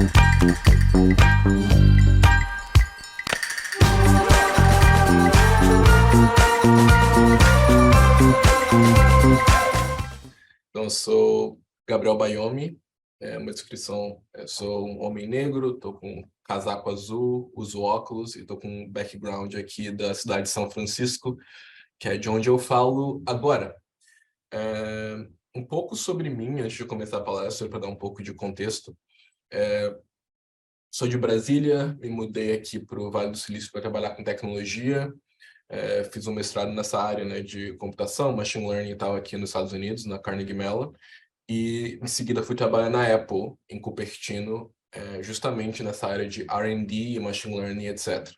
Então, eu sou Gabriel Bayomi, uma descrição, eu sou um homem negro, estou com casaco azul, uso óculos e estou com um background aqui da cidade de São Francisco, que é de onde eu falo agora. Um pouco sobre mim, antes de começar a palestra, para dar um pouco de contexto. Sou de Brasília, me mudei aqui para o Vale do Silício para trabalhar com tecnologia. Fiz um mestrado nessa área, né, de computação, machine learning e tal, aqui nos Estados Unidos, na Carnegie Mellon. E, em seguida, fui trabalhar na Apple, em Cupertino, justamente nessa área de R&D, machine learning, etc.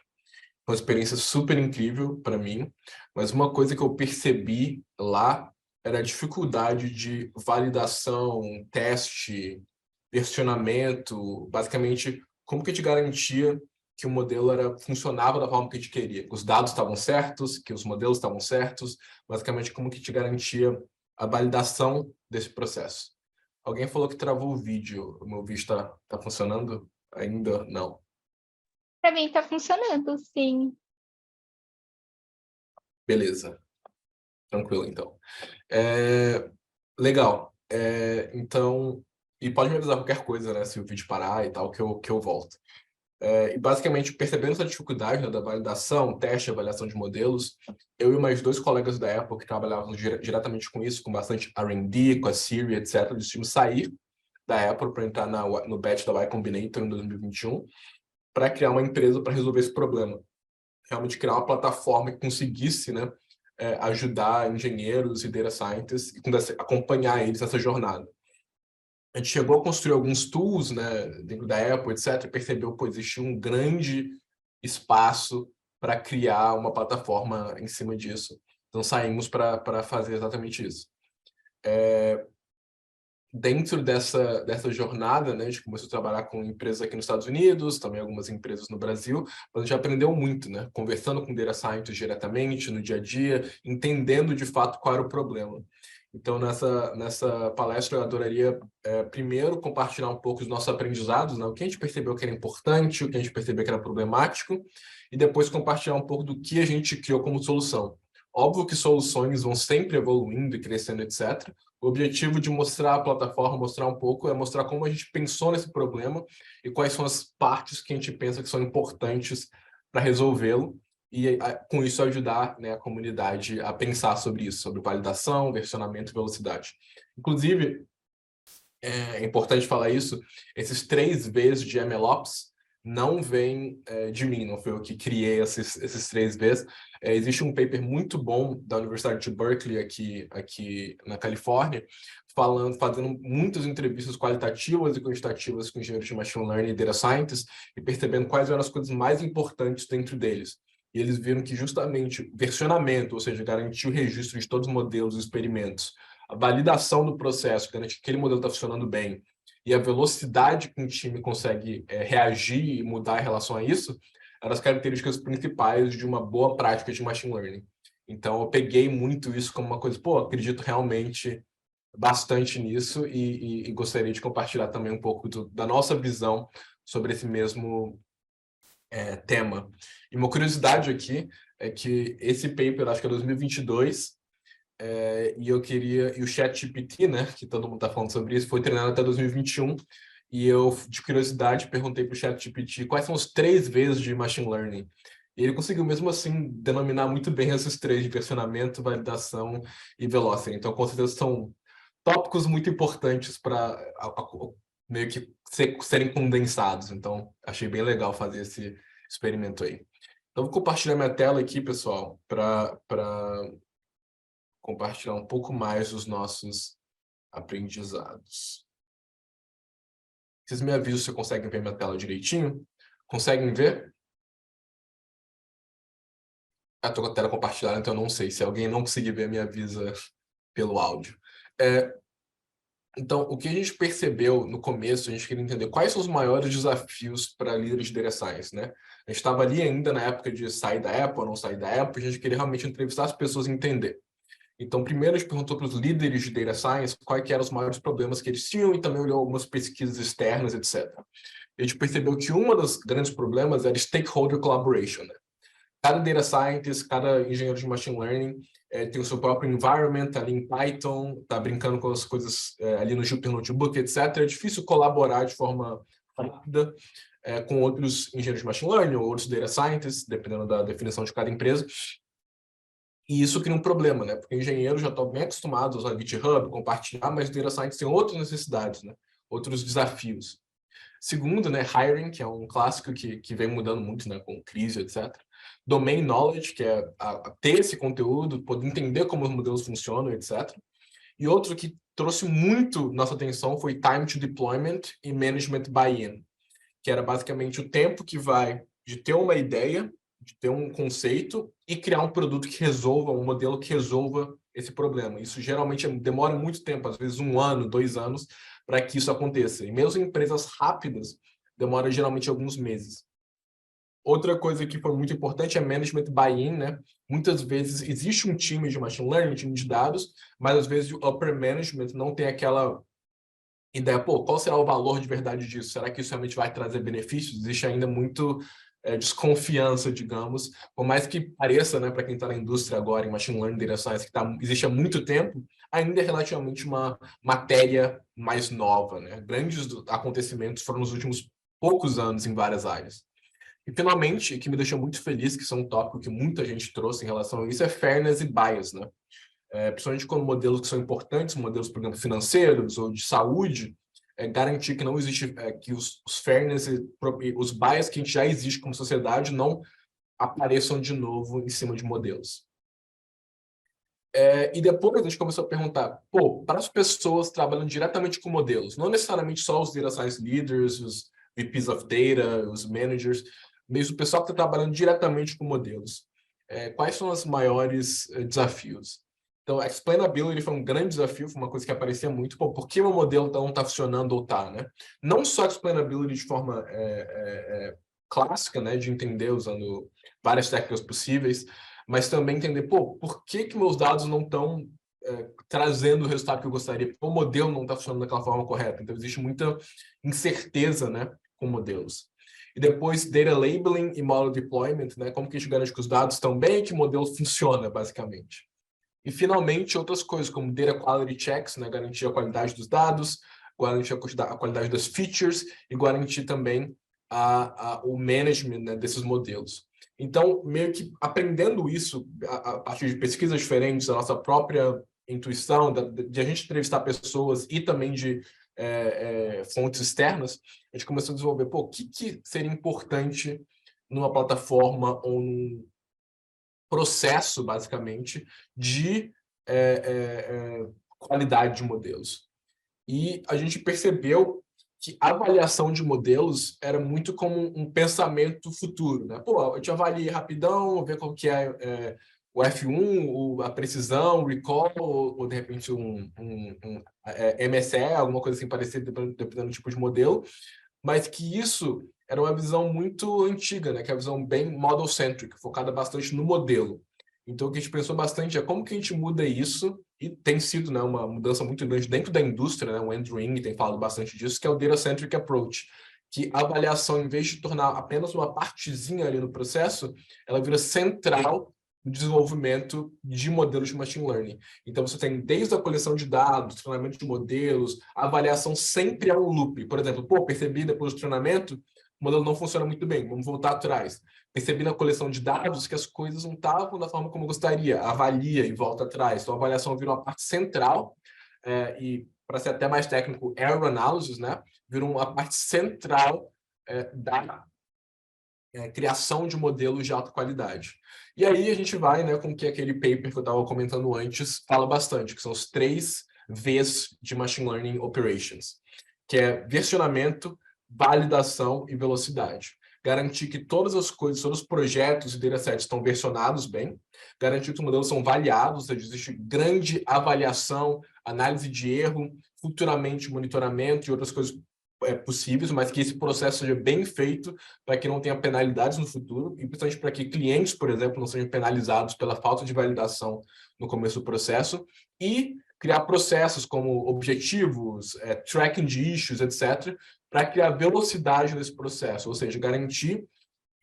Uma experiência super incrível para mim, mas uma coisa que eu percebi lá era a dificuldade de validação, teste, versionamento, basicamente, como que te garantia que o modelo funcionava da forma que a gente queria, que os dados estavam certos, que os modelos estavam certos, basicamente como que te garantia a validação desse processo. Alguém falou que travou o vídeo. O meu vídeo está funcionando? Ainda não. Para mim está funcionando, sim. Beleza. Tranquilo, então. Legal. Então, e pode me avisar qualquer coisa, né? Se o vídeo parar e tal, que eu volto. E basicamente, percebendo essa dificuldade, né, da validação, teste e avaliação de modelos, eu e mais 2 colegas da Apple que trabalhavam diretamente com isso, com bastante R&D, com a Siri, etc., decidimos sair da Apple para entrar no batch da Y Combinator em 2021 para criar uma empresa para resolver esse problema. Realmente criar uma plataforma que conseguisse, né, ajudar engenheiros e data scientists e acompanhar eles nessa jornada. A gente chegou a construir alguns tools, né, dentro da Apple, etc., e percebeu que existia um grande espaço para criar uma plataforma em cima disso. Então, saímos para fazer exatamente isso. Dentro dessa jornada, né, a gente começou a trabalhar com empresas aqui nos Estados Unidos, também algumas empresas no Brasil, mas a gente aprendeu muito, né, conversando com data scientists diretamente, no dia a dia, entendendo de fato qual era o problema. Então, nessa palestra, eu adoraria, primeiro, compartilhar um pouco os nossos aprendizados, né, o que a gente percebeu que era importante, o que a gente percebeu que era problemático, e depois compartilhar um pouco do que a gente criou como solução. Óbvio que soluções vão sempre evoluindo e crescendo, etc., o objetivo de mostrar a plataforma, mostrar um pouco, é mostrar como a gente pensou nesse problema e quais são as partes que a gente pensa que são importantes para resolvê-lo e, com isso, ajudar, né, a comunidade a pensar sobre isso, sobre validação, versionamento e velocidade. Inclusive, é importante falar isso, esses 3 Vs de MLOps não vêm de mim, não foi eu que criei esses 3 Vs. Existe um paper muito bom da Universidade de Berkeley, aqui na Califórnia, fazendo muitas entrevistas qualitativas e quantitativas com engenheiros de machine learning e data scientists e percebendo quais eram as coisas mais importantes dentro deles. E eles viram que justamente versionamento, ou seja, garantir o registro de todos os modelos e experimentos, a validação do processo, garantir que aquele modelo está funcionando bem, e a velocidade que um time consegue reagir e mudar em relação a isso, eram as características principais de uma boa prática de machine learning. Então, eu peguei muito isso como uma coisa, acredito realmente bastante nisso e gostaria de compartilhar também um pouco da nossa visão sobre esse mesmo tema. E uma curiosidade aqui é que esse paper, acho que é 2022, e o ChatGPT, né, que todo mundo está falando sobre isso, foi treinado até 2021, e eu, de curiosidade, perguntei para o ChatGPT quais são os 3 Vs de Machine Learning. E ele conseguiu, mesmo assim, denominar muito bem esses 3 de versionamento, validação e velocity. Então, com certeza, são tópicos muito importantes para meio que serem condensados. Então, achei bem legal fazer esse experimento aí. Então, vou compartilhar minha tela aqui, pessoal, para compartilhar um pouco mais dos nossos aprendizados. Vocês me avisam se conseguem ver minha tela direitinho? Conseguem ver? Estou com a tela compartilhada, então eu não sei. Se alguém não conseguir ver, me avisa pelo áudio. Então, o que a gente percebeu no começo, a gente queria entender quais são os maiores desafios para líderes de data science, né? A gente estava ali ainda na época de sair da Apple ou não sair da Apple, a gente queria realmente entrevistar as pessoas e entender. Então, primeiro a gente perguntou para os líderes de data science quais eram os maiores problemas que eles tinham e também olhou algumas pesquisas externas, etc. a gente percebeu que um dos grandes problemas era stakeholder collaboration, né? Cada data scientist, cada engenheiro de machine learning tem o seu próprio environment ali em Python, está brincando com as coisas ali no Jupyter Notebook, etc. É difícil colaborar de forma rápida com outros engenheiros de machine learning ou outros data scientists, dependendo da definição de cada empresa. E isso cria um problema, né? Porque engenheiros já estão bem acostumados a usar GitHub, compartilhar, mas data scientists têm outras necessidades, né? Outros desafios. Segundo, né, hiring, que é um clássico que vem mudando muito, né, com crise, etc. Domain knowledge, que é ter esse conteúdo, poder entender como os modelos funcionam, etc. E outro que trouxe muito nossa atenção foi time to deployment e management buy-in, que era basicamente o tempo que vai de ter uma ideia, de ter um conceito e criar um produto que resolva, um modelo que resolva esse problema. Isso geralmente demora muito tempo, às vezes 1 ano, 2 anos, para que isso aconteça. E mesmo em empresas rápidas, demora geralmente alguns meses. Outra coisa que foi muito importante é management buy-in, né? Muitas vezes existe um time de machine learning, um time de dados, mas às vezes o upper management não tem aquela ideia, pô, qual será o valor de verdade disso? Será que isso realmente vai trazer benefícios? Existe ainda muito desconfiança, digamos, por mais que pareça, né, para quem está na indústria agora, em machine learning, data science, que existe há muito tempo, ainda é relativamente uma matéria mais nova, né? Grandes acontecimentos foram nos últimos poucos anos em várias áreas. E, finalmente, o que me deixou muito feliz, que isso é um tópico que muita gente trouxe em relação a isso, é fairness e bias, né? Principalmente quando modelos que são importantes, modelos, por exemplo, financeiros ou de saúde, garantir que não existe, que os fairness e os bias que a gente já existe como sociedade não apareçam de novo em cima de modelos. E depois a gente começou a perguntar, pô, para as pessoas trabalhando diretamente com modelos, não necessariamente só os data science leaders, os VPs of data, os managers, mas o pessoal que está trabalhando diretamente com modelos. Quais são os maiores desafios? Então, a explainability foi um grande desafio, foi uma coisa que aparecia muito. Pô, por que o modelo não está funcionando ou está, né? Não só explainability de forma clássica, né, de entender usando várias técnicas possíveis, mas também entender, pô, por que meus dados não estão trazendo o resultado que eu gostaria? Porque o modelo não está funcionando daquela forma correta. Então, existe muita incerteza, né, com modelos. E depois, data labeling e model deployment, né, como que a gente garante que os dados estão bem e que o modelo funciona, basicamente. E, finalmente, outras coisas, como data quality checks, né, garantir a qualidade dos dados, garantir a qualidade das features e garantir também o management, né, desses modelos. Então, meio que aprendendo isso a partir de pesquisas diferentes, da nossa própria intuição, de a gente entrevistar pessoas e também de fontes externas, a gente começou a desenvolver, pô, o que seria importante numa plataforma ou num processo, basicamente, de qualidade de modelos. E a gente percebeu que a avaliação de modelos era muito como um pensamento futuro, né? Pô, eu te avalio rapidão, ver qual que é o F1, a precisão, o recall, ou de repente um MSE, alguma coisa assim parecida, dependendo do tipo de modelo, mas que isso era uma visão muito antiga, né? Que é a visão bem model-centric, focada bastante no modelo. Então, o que a gente pensou bastante é como que a gente muda isso, e tem sido, né, uma mudança muito grande dentro da indústria, né? O Andrew Ng tem falado bastante disso, que é o Data-Centric Approach, que a avaliação, em vez de tornar apenas uma partezinha ali no processo, ela vira central no desenvolvimento de modelos de machine learning. Então, você tem desde a coleção de dados, treinamento de modelos, a avaliação sempre é um loop. Por exemplo, pô, percebi depois do treinamento, o modelo não funciona muito bem, vamos voltar atrás. Percebi na coleção de dados que as coisas não estavam da forma como eu gostaria, avalia e volta atrás. Então, a avaliação virou uma parte central, e, para ser até mais técnico, error analysis, né? Virou uma parte central da criação de modelos de alta qualidade. E aí a gente vai, né, com que aquele paper que eu estava comentando antes fala bastante, que são os 3 Vs de Machine Learning Operations, que é versionamento, validação e velocidade. Garantir que todas as coisas, todos os projetos e datasets estão versionados bem, garantir que os modelos são valiados, ou seja, existe grande avaliação, análise de erro, futuramente monitoramento e outras coisas possíveis, mas que esse processo seja bem feito para que não tenha penalidades no futuro, e principalmente para que clientes, por exemplo, não sejam penalizados pela falta de validação no começo do processo, e criar processos como objetivos, tracking de issues, etc., para criar velocidade nesse processo, ou seja, garantir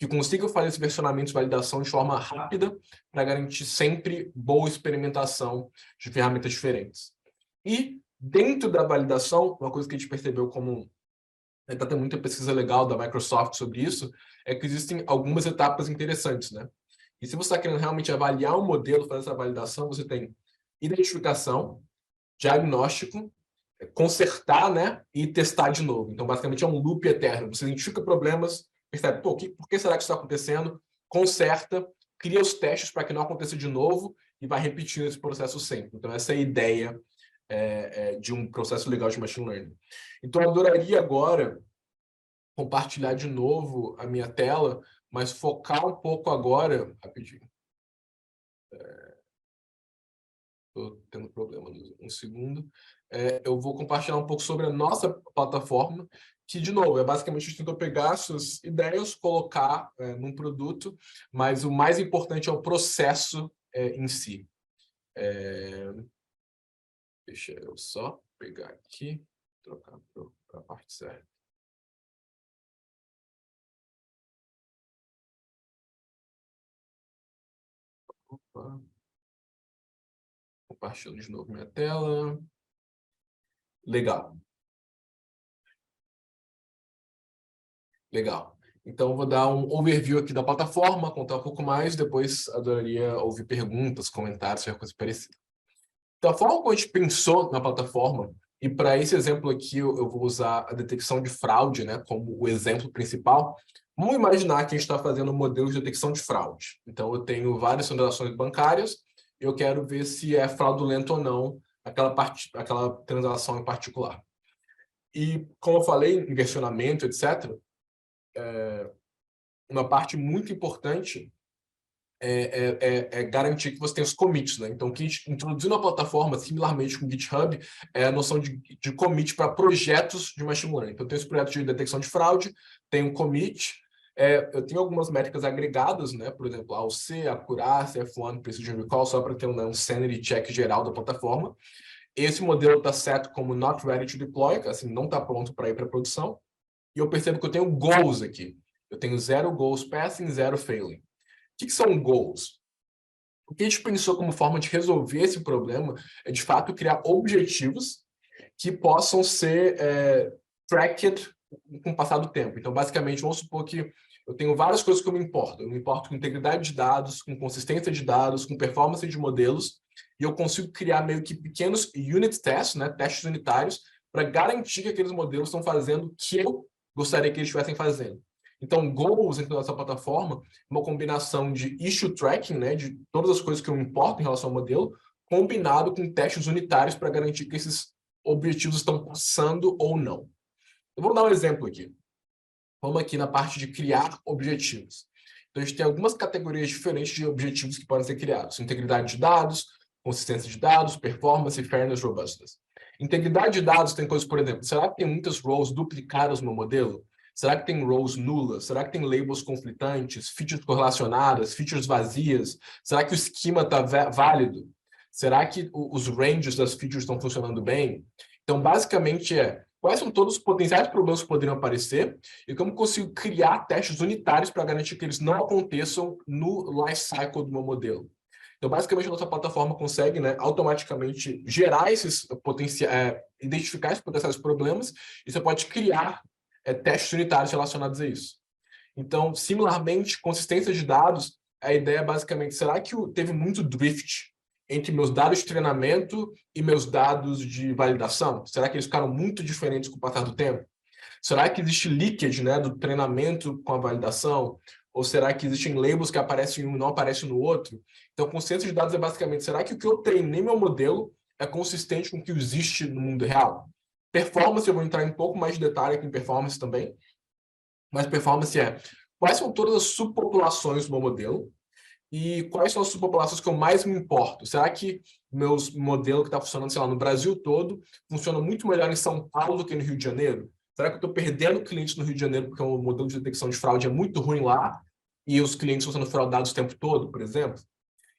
que consiga fazer esse versionamento de validação de forma rápida para garantir sempre boa experimentação de ferramentas diferentes. E dentro da validação, uma coisa que a gente percebeu como está tendo muita pesquisa legal da Microsoft sobre isso, é que existem algumas etapas interessantes, né? E se você está querendo realmente avaliar um modelo, fazer essa validação, você tem identificação, diagnóstico, consertar, né? E testar de novo. Então, basicamente, é um loop eterno. Você identifica problemas, percebe, pô, por que será que isso está acontecendo? Conserta, cria os testes para que não aconteça de novo e vai repetindo esse processo sempre. Então, essa é a ideia de um processo legal de Machine Learning. Então, eu adoraria agora compartilhar de novo a minha tela, mas focar um pouco agora... Rapidinho. Estou tendo problema, um segundo. Eu vou compartilhar um pouco sobre a nossa plataforma, que, de novo, basicamente a gente tentou pegar essas ideias, colocar num produto, mas o mais importante é o processo em si. Deixa eu só pegar aqui, trocar para a parte certa. Opa. Compartilhando de novo minha tela. Legal. Legal. Então, vou dar um overview aqui da plataforma, contar um pouco mais, depois adoraria ouvir perguntas, comentários, qualquer coisa parecida. Então, a forma como a gente pensou na plataforma, e para esse exemplo aqui eu vou usar a detecção de fraude, né, como o exemplo principal. Vamos imaginar que a gente está fazendo um modelo de detecção de fraude. Então, eu tenho várias transações bancárias, eu quero ver se é fraudulento ou não aquela transação em particular. E, como eu falei, em versionamento, etc., uma parte muito importante é garantir que você tem os commits, né? Então, o que a gente introduziu na plataforma, similarmente com o GitHub, é a noção de commit para projetos de Machine Learning. Então, eu tenho esse projeto de detecção de fraude, tenho um commit, eu tenho algumas métricas agregadas, né? Por exemplo, a AUC, acurácia, F1, Precision Recall, só para ter um sanity check geral da plataforma. Esse modelo está certo como not ready to deploy, assim, não está pronto para ir para produção. E eu percebo que eu tenho goals aqui. Eu tenho 0 goals passing, 0 failing. O que são goals? O que a gente pensou como forma de resolver esse problema é, de fato, criar objetivos que possam ser tracked com o passar do tempo. Então, basicamente, vamos supor que eu tenho várias coisas que eu me importo. Eu me importo com integridade de dados, com consistência de dados, com performance de modelos, e eu consigo criar meio que pequenos unit tests, né, testes unitários, para garantir que aqueles modelos estão fazendo o que eu gostaria que eles estivessem fazendo. Então, goals dentro da nossa plataforma é uma combinação de issue tracking, né, de todas as coisas que eu me importo em relação ao modelo, combinado com testes unitários para garantir que esses objetivos estão passando ou não. Eu vou dar um exemplo aqui. Vamos aqui na parte de criar objetivos. Então, a gente tem algumas categorias diferentes de objetivos que podem ser criados. Integridade de dados, consistência de dados, performance, fairness, robustness. Integridade de dados tem coisas, por exemplo, será que tem muitas rows duplicadas no modelo? Será que tem rows nulas? Será que tem labels conflitantes, features correlacionadas, features vazias? Será que o esquema está válido? Será que os ranges das features estão funcionando bem? Então, basicamente, quais são todos os potenciais problemas que poderiam aparecer e como consigo criar testes unitários para garantir que eles não aconteçam no life cycle do meu modelo. Então, basicamente, a nossa plataforma consegue, né, automaticamente gerar esses potenciais, identificar esses potenciais problemas, e você pode criar testes unitários relacionados a isso. Então, similarmente, consistência de dados, a ideia é basicamente, será que teve muito drift entre meus dados de treinamento e meus dados de validação? Será que eles ficaram muito diferentes com o passar do tempo? Será que existe leakage, né, do treinamento com a validação? Ou será que existem labels que aparecem em um e não aparecem no outro? Então, consciência de dados é basicamente, será que o que eu treinei meu modelo é consistente com o que existe no mundo real? Performance, eu vou entrar em um pouco mais de detalhe aqui em performance também, mas performance quais são todas as subpopulações do meu modelo e quais são as subpopulações que eu mais me importo? Será que meu modelo que está funcionando, sei lá, no Brasil todo, funciona muito melhor em São Paulo do que no Rio de Janeiro? Será que eu estou perdendo clientes no Rio de Janeiro porque o modelo de detecção de fraude é muito ruim lá e os clientes estão sendo fraudados o tempo todo, por exemplo?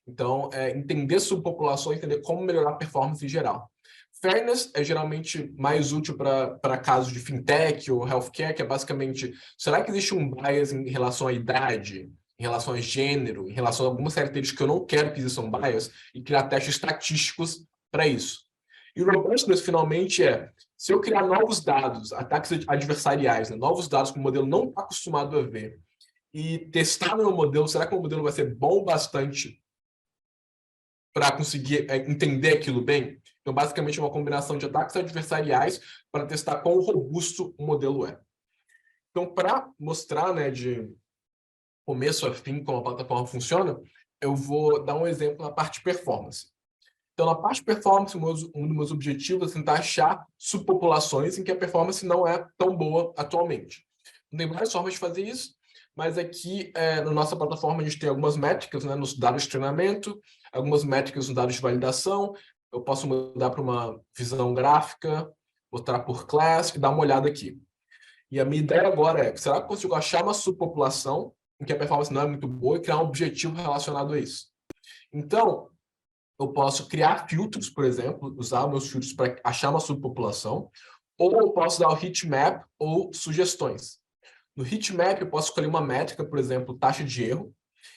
Então, entender subpopulação, entender como melhorar a performance em geral. Fairness é geralmente mais útil para casos de fintech ou healthcare, que é basicamente, será que existe um bias em relação à idade, em relação a gênero, em relação a algumas características que eu não quero que existam bias, e criar testes estatísticos para isso. E o robustness, finalmente, se eu criar novos dados, ataques adversariais, né, novos dados que o modelo não está acostumado a ver, e testar no meu modelo, será que o modelo vai ser bom bastante para conseguir entender aquilo bem? Então, basicamente, é uma combinação de ataques adversariais para testar quão robusto o modelo é. Então, para mostrar, né, de começo a fim como a plataforma funciona, eu vou dar um exemplo na parte de performance. Então, na parte de performance, um dos meus objetivos é tentar achar subpopulações em que a performance não é tão boa atualmente. Tem várias formas de fazer isso, mas aqui na nossa plataforma a gente tem algumas métricas, né, nos dados de treinamento, algumas métricas nos dados de validação. Eu posso mudar para uma visão gráfica, botar por class e dar uma olhada aqui. E a minha ideia agora será que eu consigo achar uma subpopulação em que a performance não é muito boa e criar um objetivo relacionado a isso? Então, eu posso criar filtros, por exemplo, usar meus filtros para achar uma subpopulação, ou eu posso dar o heatmap ou sugestões. No heatmap, eu posso escolher uma métrica, por exemplo, taxa de erro,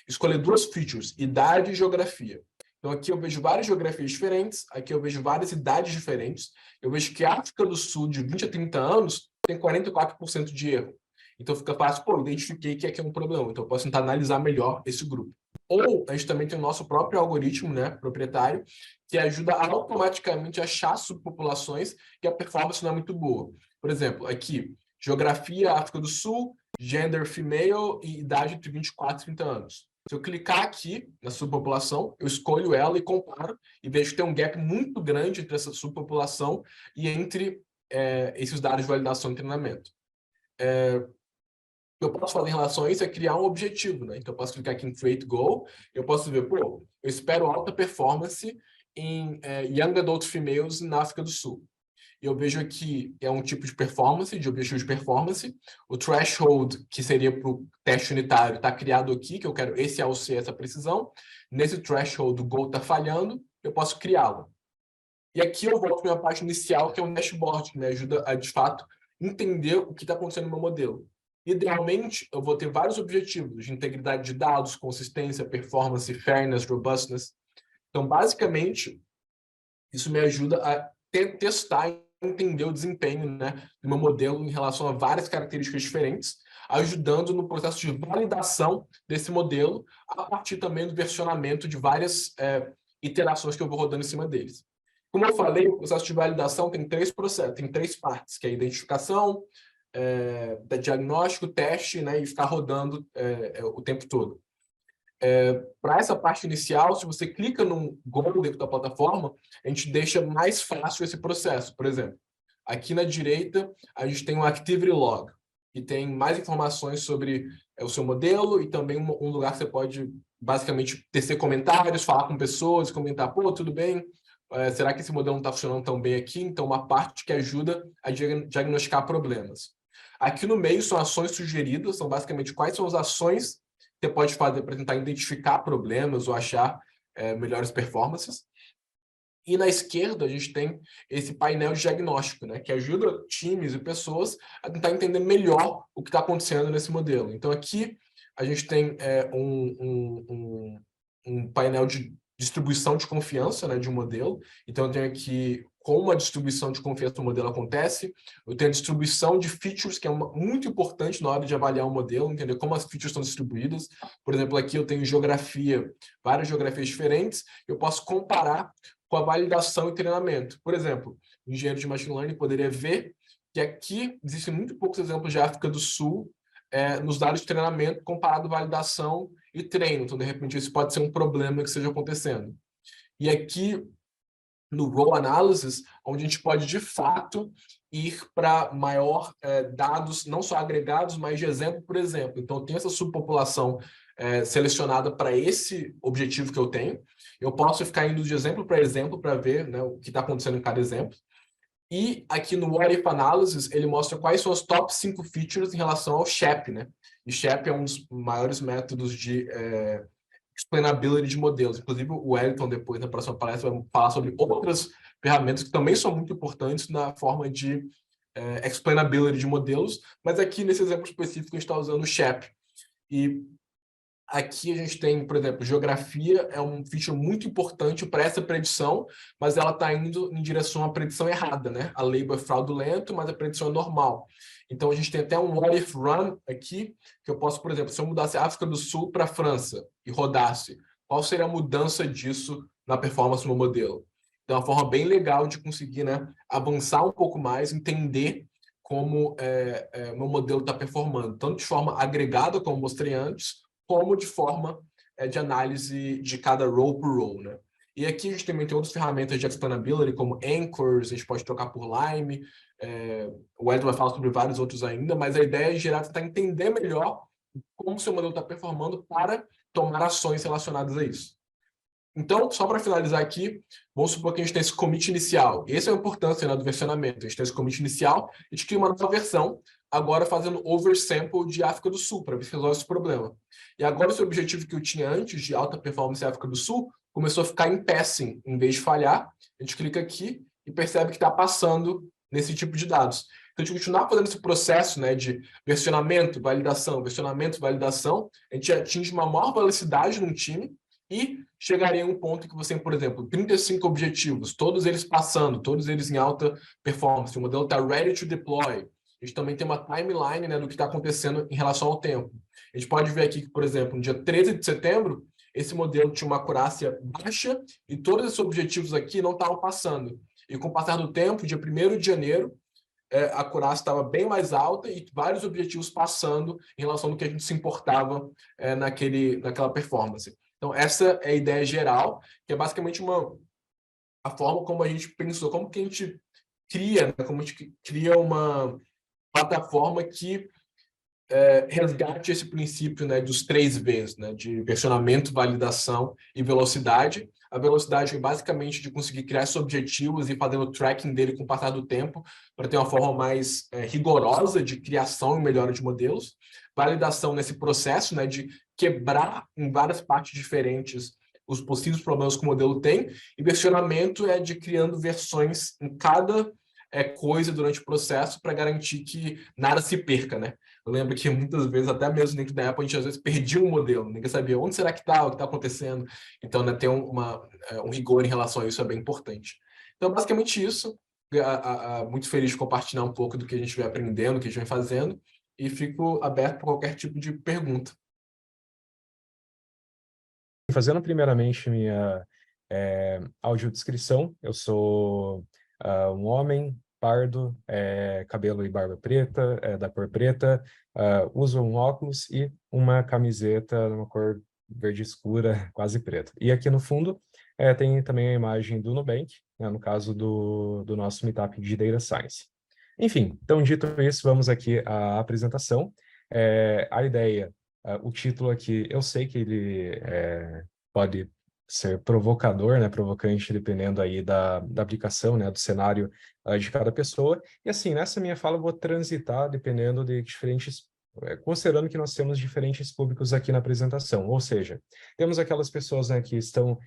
escolher duas features, idade e geografia. Então, aqui eu vejo várias geografias diferentes, aqui eu vejo várias idades diferentes. Eu vejo que a África do Sul, de 20 a 30 anos, tem 44% de erro. Então, fica fácil, identifiquei que aqui é um problema. Então, eu posso tentar analisar melhor esse grupo. Ou, a gente também tem o nosso próprio algoritmo, né, proprietário, que ajuda a automaticamente achar subpopulações que a performance não é muito boa. Por exemplo, aqui, geografia, África do Sul, gender female e idade entre 24 e 30 anos. Se eu clicar aqui na subpopulação, eu escolho ela e comparo, e vejo que tem um gap muito grande entre essa subpopulação e entre esses dados de validação e treinamento. O que eu posso fazer em relação a isso é criar um objetivo, né? Então, eu posso clicar aqui em Create Goal, eu posso ver, eu espero alta performance em Young Adult Females na África do Sul. E eu vejo aqui é um tipo de performance, de objetivo de performance. O threshold, que seria para o teste unitário, está criado aqui, que eu quero esse AUC, essa precisão. Nesse threshold, o goal está falhando, eu posso criá-lo. E aqui eu volto para a minha página inicial, que é um dashboard, que me ajuda a, de fato, entender o que está acontecendo no meu modelo. Idealmente, eu vou ter vários objetivos de integridade de dados, consistência, performance, fairness, robustness. Então, basicamente, isso me ajuda a testar e entender o desempenho, né, do meu modelo em relação a várias características diferentes, ajudando no processo de validação desse modelo, a partir também do versionamento de várias iterações que eu vou rodando em cima deles. Como eu falei, o processo de validação tem três processos, tem três partes, que é a identificação, da diagnóstico, teste, né, e ficar rodando o tempo todo. Para essa parte inicial, se você clica num goal dentro da plataforma, a gente deixa mais fácil esse processo. Por exemplo, aqui na direita, a gente tem um Activity Log, que tem mais informações sobre o seu modelo e também um lugar que você pode, basicamente, tecer comentários, falar com pessoas, comentar, tudo bem? Será que esse modelo não está funcionando tão bem aqui? Então, uma parte que ajuda a diagnosticar problemas. Aqui no meio são ações sugeridas, são basicamente quais são as ações que você pode fazer para tentar identificar problemas ou achar melhores performances. E na esquerda a gente tem esse painel de diagnóstico, né, que ajuda times e pessoas a tentar entender melhor o que está acontecendo nesse modelo. Então aqui a gente tem um painel de distribuição de confiança, né, de um modelo. Então eu tenho aqui como a distribuição de confiança do modelo acontece. Eu tenho a distribuição de features, que é muito importante na hora de avaliar o modelo, entender como as features estão distribuídas. Por exemplo, aqui eu tenho geografia, várias geografias diferentes. Eu posso comparar com a validação e treinamento. Por exemplo, o engenheiro de machine learning poderia ver que aqui existem muito poucos exemplos de África do Sul nos dados de treinamento comparado à validação e treino. Então, de repente, isso pode ser um problema que esteja acontecendo. E aqui, no Raw Analysis, onde a gente pode, de fato, ir para maior dados, não só agregados, mas de exemplo por exemplo. Então, eu tenho essa subpopulação selecionada para esse objetivo que eu tenho. Eu posso ficar indo de exemplo para ver, né, o que está acontecendo em cada exemplo. E aqui no What If Analysis, ele mostra quais são as top 5 features em relação ao SHAP, né? E SHAP é um dos maiores métodos de explainability de modelos. Inclusive, o Wellington, depois, na próxima palestra, vai falar sobre outras ferramentas que também são muito importantes na forma de explainability de modelos, mas aqui nesse exemplo específico a gente está usando o SHAP. E aqui a gente tem, por exemplo, geografia é um feature muito importante para essa predição, mas ela está indo em direção à predição errada, né? A label é fraudulento, mas a predição é normal. Então a gente tem até um what if run aqui, que eu posso, por exemplo, se eu mudasse a África do Sul para a França e rodasse, qual seria a mudança disso na performance do meu modelo? Então é uma forma bem legal de conseguir, né, avançar um pouco mais, entender como o meu modelo está performando, tanto de forma agregada, como mostrei antes, como de forma de análise de cada row por row, né? E aqui a gente também tem outras ferramentas de explainability, como Anchors, a gente pode trocar por Lime, o Ed vai falar sobre vários outros ainda, mas a ideia é geral tentar entender melhor como o seu modelo está performando para tomar ações relacionadas a isso. Então, só para finalizar aqui, vamos supor que a gente tem esse commit inicial. Essa é a importância, né, do versionamento. A gente tem esse commit inicial, a gente cria uma nova versão, agora fazendo oversample de África do Sul, para ver se resolve esse problema. E agora esse objetivo que eu tinha antes, de alta performance em África do Sul, começou a ficar em passing, em vez de falhar. A gente clica aqui e percebe que está passando nesse tipo de dados. Então, a gente continuar fazendo esse processo, né, de versionamento, validação, a gente atinge uma maior velocidade num time, e chegaria a um ponto que você tem, por exemplo, 35 objetivos, todos eles passando, todos eles em alta performance. O modelo está ready to deploy. A gente também tem uma timeline, né, do que está acontecendo em relação ao tempo. A gente pode ver aqui que, por exemplo, no dia 13 de setembro, esse modelo tinha uma acurácia baixa e todos esses objetivos aqui não estavam passando. E com o passar do tempo, dia 1º de janeiro, a acurácia estava bem mais alta e vários objetivos passando em relação ao que a gente se importava naquela performance. Então, essa é a ideia geral, que é basicamente a forma como a gente pensou, como que a gente cria, né? Como a gente cria uma plataforma que resgate esse princípio, né, dos 3 Vs, né, de versionamento, validação e velocidade. A velocidade é basicamente de conseguir criar esses objetivos e fazer o tracking dele com o passar do tempo, para ter uma forma mais rigorosa de criação e melhora de modelos. Validação nesse processo, né, de quebrar em várias partes diferentes os possíveis problemas que o modelo tem. E versionamento é de criando versões em cada coisa durante o processo para garantir que nada se perca, né? Eu lembro que muitas vezes, até mesmo dentro da Apple, a gente às vezes perdia um modelo, ninguém sabia onde será que está, o que está acontecendo. Então, né, ter um rigor em relação a isso é bem importante. Então, basicamente isso. Muito feliz de compartilhar um pouco do que a gente vem aprendendo, do que a gente vem fazendo, e fico aberto para qualquer tipo de pergunta. Fazendo primeiramente minha audiodescrição, eu sou um homem pardo, cabelo e barba preta, da cor preta, uso um óculos e uma camiseta numa cor verde escura, quase preta. E aqui no fundo tem também a imagem do Nubank, né, no caso do nosso meetup de Data Science. Enfim, então dito isso, vamos aqui à apresentação. A ideia, o título aqui, eu sei que ele pode ser provocador, né, provocante, dependendo aí da aplicação, né, do cenário de cada pessoa. E assim, nessa minha fala eu vou transitar dependendo de diferentes, considerando que nós temos diferentes públicos aqui na apresentação, ou seja, temos aquelas pessoas, né, que estão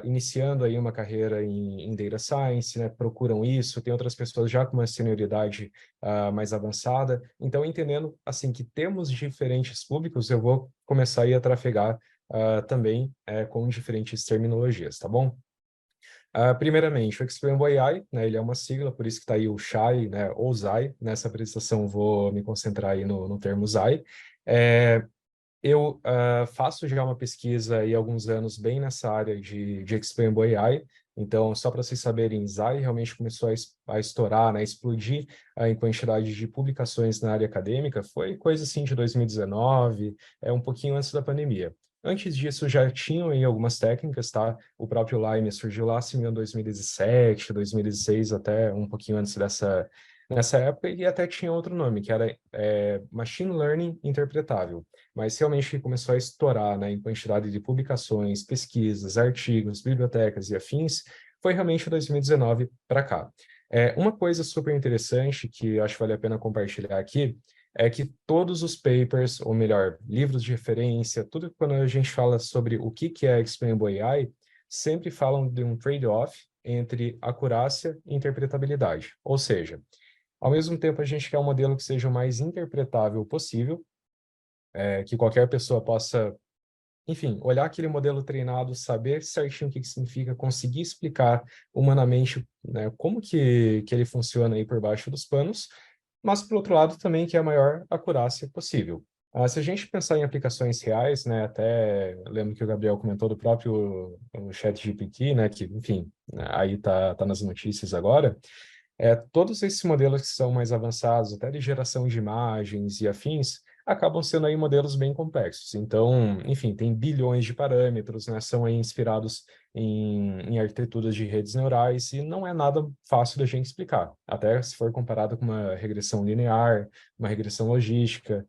iniciando aí uma carreira em Data Science, né, procuram isso, tem outras pessoas já com uma senioridade mais avançada, então entendendo, assim, que temos diferentes públicos, eu vou começar aí a trafegar também com diferentes terminologias, tá bom? Primeiramente, o Explainable AI, né, ele é uma sigla, por isso que está aí o SHAI, né, ou ZAI. Nessa apresentação vou me concentrar aí no termo ZAI. Eu faço já uma pesquisa aí há alguns anos bem nessa área de Explainable AI, então, só para vocês saberem, ZAI realmente começou a estourar, né, a explodir em quantidade de publicações na área acadêmica, foi coisa assim de 2019, um pouquinho antes da pandemia. Antes disso, já tinham aí algumas técnicas, tá? O próprio Lime surgiu lá, assim, em 2017, 2016, até um pouquinho antes nessa época, e até tinha outro nome, que era Machine Learning Interpretável. Mas realmente começou a estourar, né, em quantidade de publicações, pesquisas, artigos, bibliotecas e afins, foi realmente 2019 para cá. Uma coisa super interessante que acho que vale a pena compartilhar aqui é que todos os papers, ou melhor, livros de referência, tudo quando a gente fala sobre o que é Explainable AI, sempre falam de um trade-off entre acurácia e interpretabilidade. Ou seja, ao mesmo tempo a gente quer um modelo que seja o mais interpretável possível, que qualquer pessoa possa, enfim, olhar aquele modelo treinado, saber certinho o que significa, conseguir explicar humanamente, né, como que ele funciona aí por baixo dos panos, mas, por outro lado, também que é a maior acurácia possível. Se a gente pensar em aplicações reais, né, até lembro que o Gabriel comentou do próprio o ChatGPT, né, que, enfim, aí tá nas notícias agora, todos esses modelos que são mais avançados, até de geração de imagens e afins, acabam sendo aí modelos bem complexos. Então, enfim, tem bilhões de parâmetros, né? São aí inspirados em arquiteturas de redes neurais e não é nada fácil da gente explicar. Até se for comparado com uma regressão linear, uma regressão logística.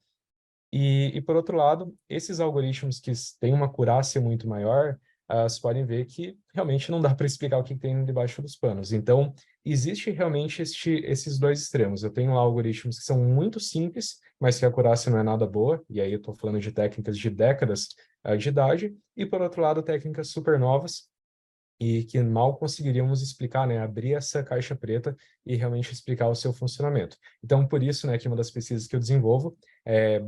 Por outro lado, esses algoritmos que têm uma acurácia muito maior, vocês podem ver que realmente não dá para explicar o que tem debaixo dos panos. Então, existe realmente esses dois extremos. Eu tenho lá algoritmos que são muito simples, mas que a acurácia não é nada boa, e aí eu estou falando de técnicas de décadas de idade, e por outro lado, técnicas super novas, e que mal conseguiríamos explicar, né, abrir essa caixa preta e realmente explicar o seu funcionamento. Então, por isso, né, que uma das pesquisas que eu desenvolvo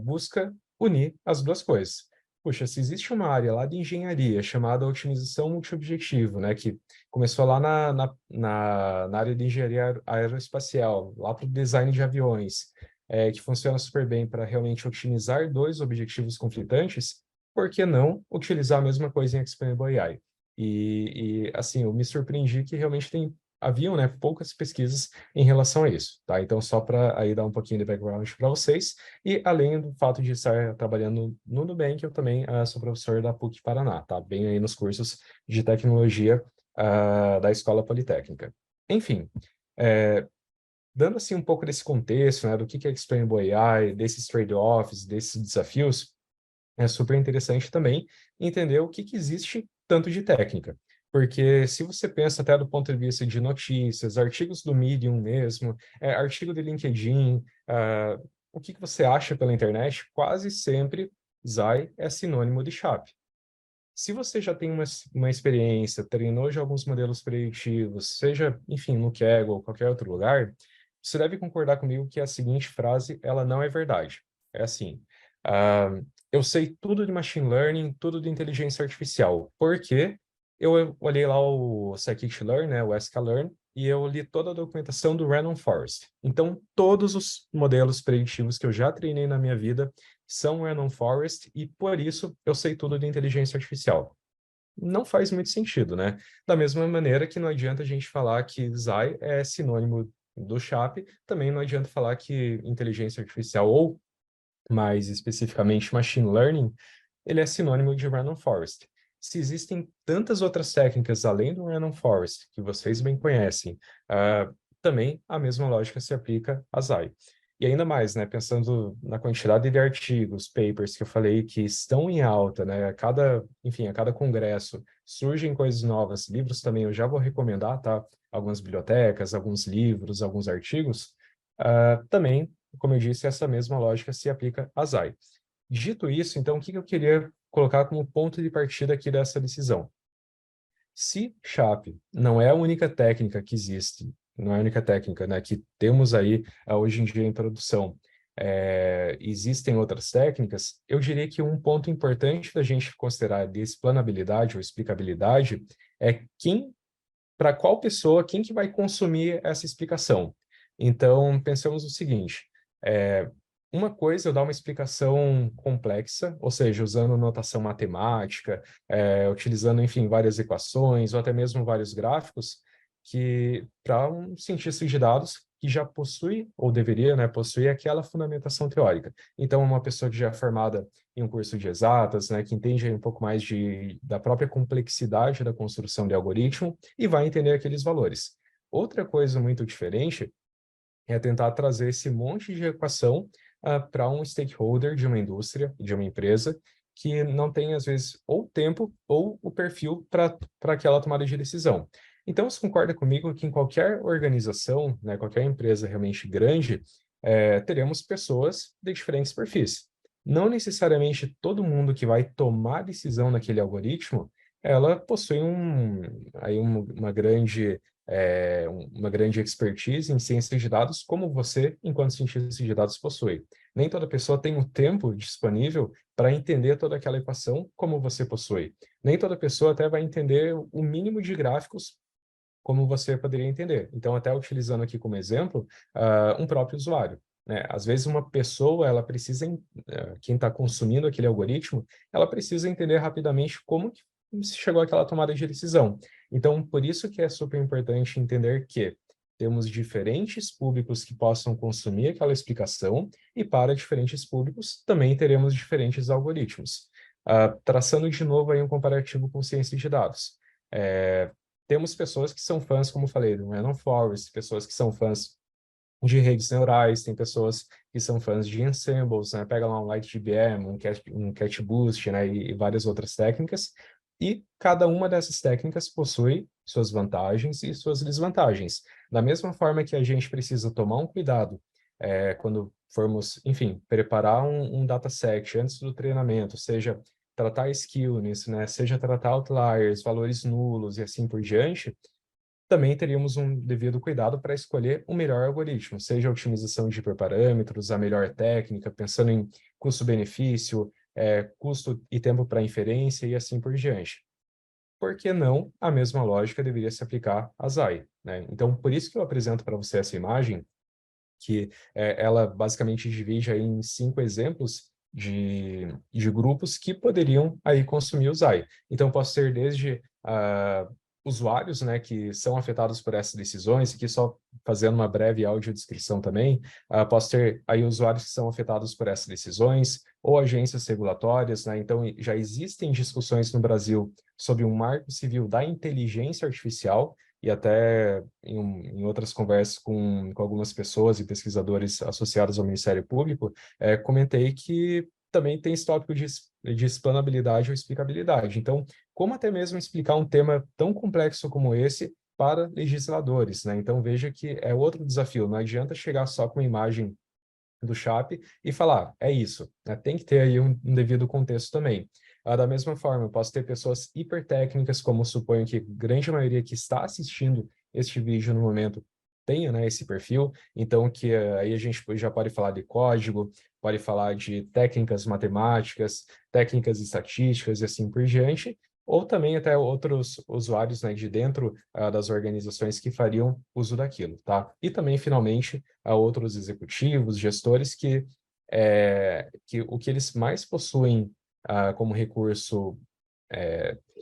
busca unir as duas coisas. Puxa, se existe uma área lá de engenharia chamada otimização multiobjetivo, né, que começou lá na área de engenharia aeroespacial, lá para o design de aviões, que funciona super bem para realmente otimizar dois objetivos conflitantes, por que não utilizar a mesma coisa em Explainable AI? Assim, eu me surpreendi que realmente haviam, né, poucas pesquisas em relação a isso, tá? Então, só para aí dar um pouquinho de background para vocês, e além do fato de estar trabalhando no Nubank, eu também sou professor da PUC Paraná, tá? Bem aí nos cursos de tecnologia da Escola Politécnica. Enfim, dando assim um pouco desse contexto, né, do que é Explainable AI, desses trade-offs, desses desafios, é super interessante também entender o que existe tanto de técnica. Porque se você pensa até do ponto de vista de notícias, artigos do Medium mesmo, artigo de LinkedIn, o que você acha pela internet, quase sempre Zai é sinônimo de SHAP. Se você já tem uma experiência, treinou já alguns modelos preditivos, seja, enfim, no Kaggle ou qualquer outro lugar, você deve concordar comigo que a seguinte frase, ela não é verdade. É assim, eu sei tudo de machine learning, tudo de inteligência artificial, porque eu olhei lá o Scikit-learn, né, o sklearn, e eu li toda a documentação do Random Forest. Então, todos os modelos preditivos que eu já treinei na minha vida são Random Forest, e por isso eu sei tudo de inteligência artificial. Não faz muito sentido, né? Da mesma maneira que não adianta a gente falar que Zai é sinônimo do SHAP, também não adianta falar que inteligência artificial, ou mais especificamente machine learning, ele é sinônimo de Random Forest. Se existem tantas outras técnicas além do Random Forest, que vocês bem conhecem, também a mesma lógica se aplica a Zai. E ainda mais, né, pensando na quantidade de artigos, papers que eu falei que estão em alta, né, enfim, a cada congresso surgem coisas novas, livros também eu já vou recomendar, tá? Algumas bibliotecas, alguns livros, alguns artigos, também, como eu disse, essa mesma lógica se aplica a Zai. Dito isso, então, o que eu queria colocar como ponto de partida aqui dessa decisão? Se SHAP não é a única técnica que existe, não é a única técnica, né, que temos aí hoje em dia em produção, existem outras técnicas, eu diria que um ponto importante da gente considerar de explanabilidade ou explicabilidade é para qual pessoa, quem que vai consumir essa explicação. Então, pensamos o seguinte, uma coisa é eu dar uma explicação complexa, ou seja, usando notação matemática, utilizando, enfim, várias equações, ou até mesmo vários gráficos, que para um cientista de dados que já possui, ou deveria, né, possuir aquela fundamentação teórica. Então, uma pessoa que já é formada em um curso de exatas, né, que entende um pouco mais da própria complexidade da construção de algoritmo e vai entender aqueles valores. Outra coisa muito diferente é tentar trazer esse monte de equação para um stakeholder de uma indústria, de uma empresa, que não tem, às vezes, ou tempo ou o perfil para aquela tomada de decisão. Então, você concorda comigo que em qualquer organização, né, qualquer empresa realmente grande, teremos pessoas de diferentes perfis. Não necessariamente todo mundo que vai tomar decisão naquele algoritmo ela possui uma grande expertise em ciência de dados, como você, enquanto cientista de dados, possui. Nem toda pessoa tem o tempo disponível para entender toda aquela equação como você possui. Nem toda pessoa até vai entender o mínimo de gráficos como você poderia entender. Então, até utilizando aqui como exemplo, um próprio usuário, né? Às vezes uma pessoa, ela precisa, quem está consumindo aquele algoritmo, ela precisa entender rapidamente como que se chegou àquela tomada de decisão. Então, por isso que é super importante entender que temos diferentes públicos que possam consumir aquela explicação e para diferentes públicos também teremos diferentes algoritmos. Traçando de novo aí um comparativo com ciência de dados. Temos pessoas que são fãs, como eu falei, do Random Forest, pessoas que são fãs de redes neurais, tem pessoas que são fãs de ensembles, né? Pega lá um LightGBM, um CatBoost, né? E várias outras técnicas. E cada uma dessas técnicas possui suas vantagens e suas desvantagens. Da mesma forma que a gente precisa tomar um cuidado quando formos, enfim, preparar um dataset antes do treinamento, seja tratar skewness, né? Seja tratar outliers, valores nulos e assim por diante, também teríamos um devido cuidado para escolher o melhor algoritmo, seja a otimização de hiperparâmetros, a melhor técnica, pensando em custo-benefício, custo e tempo para inferência e assim por diante. Por que não a mesma lógica deveria se aplicar a ZAI, né? Então, por isso que eu apresento para você essa imagem, que ela basicamente divide aí em 5 exemplos de grupos que poderiam aí consumir o ZAI. Então, posso ter desde usuários, né, que são afetados por essas decisões, aqui só fazendo uma breve audiodescrição também, posso ter aí usuários que são afetados por essas decisões, ou agências regulatórias, né, então já existem discussões no Brasil sobre um marco civil da inteligência artificial, e até em outras conversas com algumas pessoas e pesquisadores associados ao Ministério Público, comentei que também tem esse tópico de explanabilidade ou explicabilidade. Então, como até mesmo explicar um tema tão complexo como esse para legisladores, né? Então, veja que é outro desafio. Não adianta chegar só com a imagem do CHAP e falar, é isso, né? Tem que ter aí um devido contexto também. Da mesma forma, eu posso ter pessoas hipertécnicas, como suponho que a grande maioria que está assistindo este vídeo no momento tenha, né, esse perfil, então que aí a gente já pode falar de código, pode falar de técnicas matemáticas, técnicas estatísticas e assim por diante, ou também até outros usuários, né, de dentro das organizações que fariam uso daquilo, tá? E também, finalmente, a outros executivos, gestores que o que eles mais possuem como recurso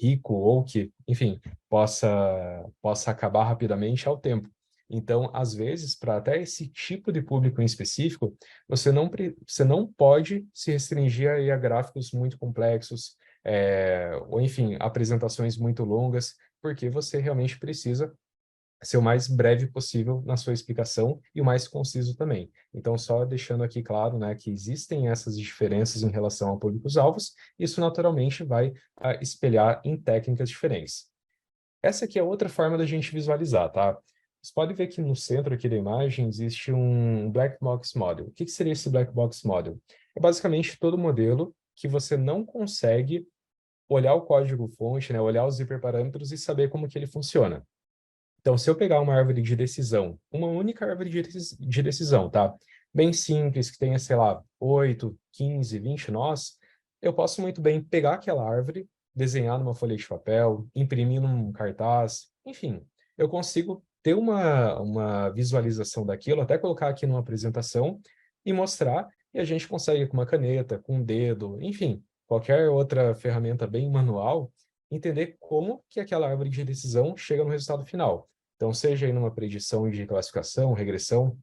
rico ou que, enfim, possa acabar rapidamente ao tempo. Então, às vezes, para até esse tipo de público em específico, você não pode se restringir aí a gráficos muito complexos, ou, enfim, apresentações muito longas, porque você realmente precisa ser o mais breve possível na sua explicação e o mais conciso também. Então, só deixando aqui claro, né, que existem essas diferenças em relação a públicos-alvos, isso naturalmente vai espelhar em técnicas diferentes. Essa aqui é outra forma da gente visualizar, tá? Você pode ver que no centro aqui da imagem existe um Black Box Model. O que seria esse Black Box Model? É basicamente todo modelo que você não consegue olhar o código-fonte, né, olhar os hiperparâmetros e saber como que ele funciona. Então, se eu pegar uma árvore de decisão, uma única árvore de decisão, tá? Bem simples, que tenha, sei lá, 8, 15, 20 nós, eu posso muito bem pegar aquela árvore, desenhar numa folha de papel, imprimir num cartaz, enfim, eu consigo ter uma visualização daquilo, até colocar aqui numa apresentação e mostrar, e a gente consegue com uma caneta, com um dedo, enfim, qualquer outra ferramenta bem manual, entender como que aquela árvore de decisão chega no resultado final. Então, seja aí numa predição de classificação, regressão,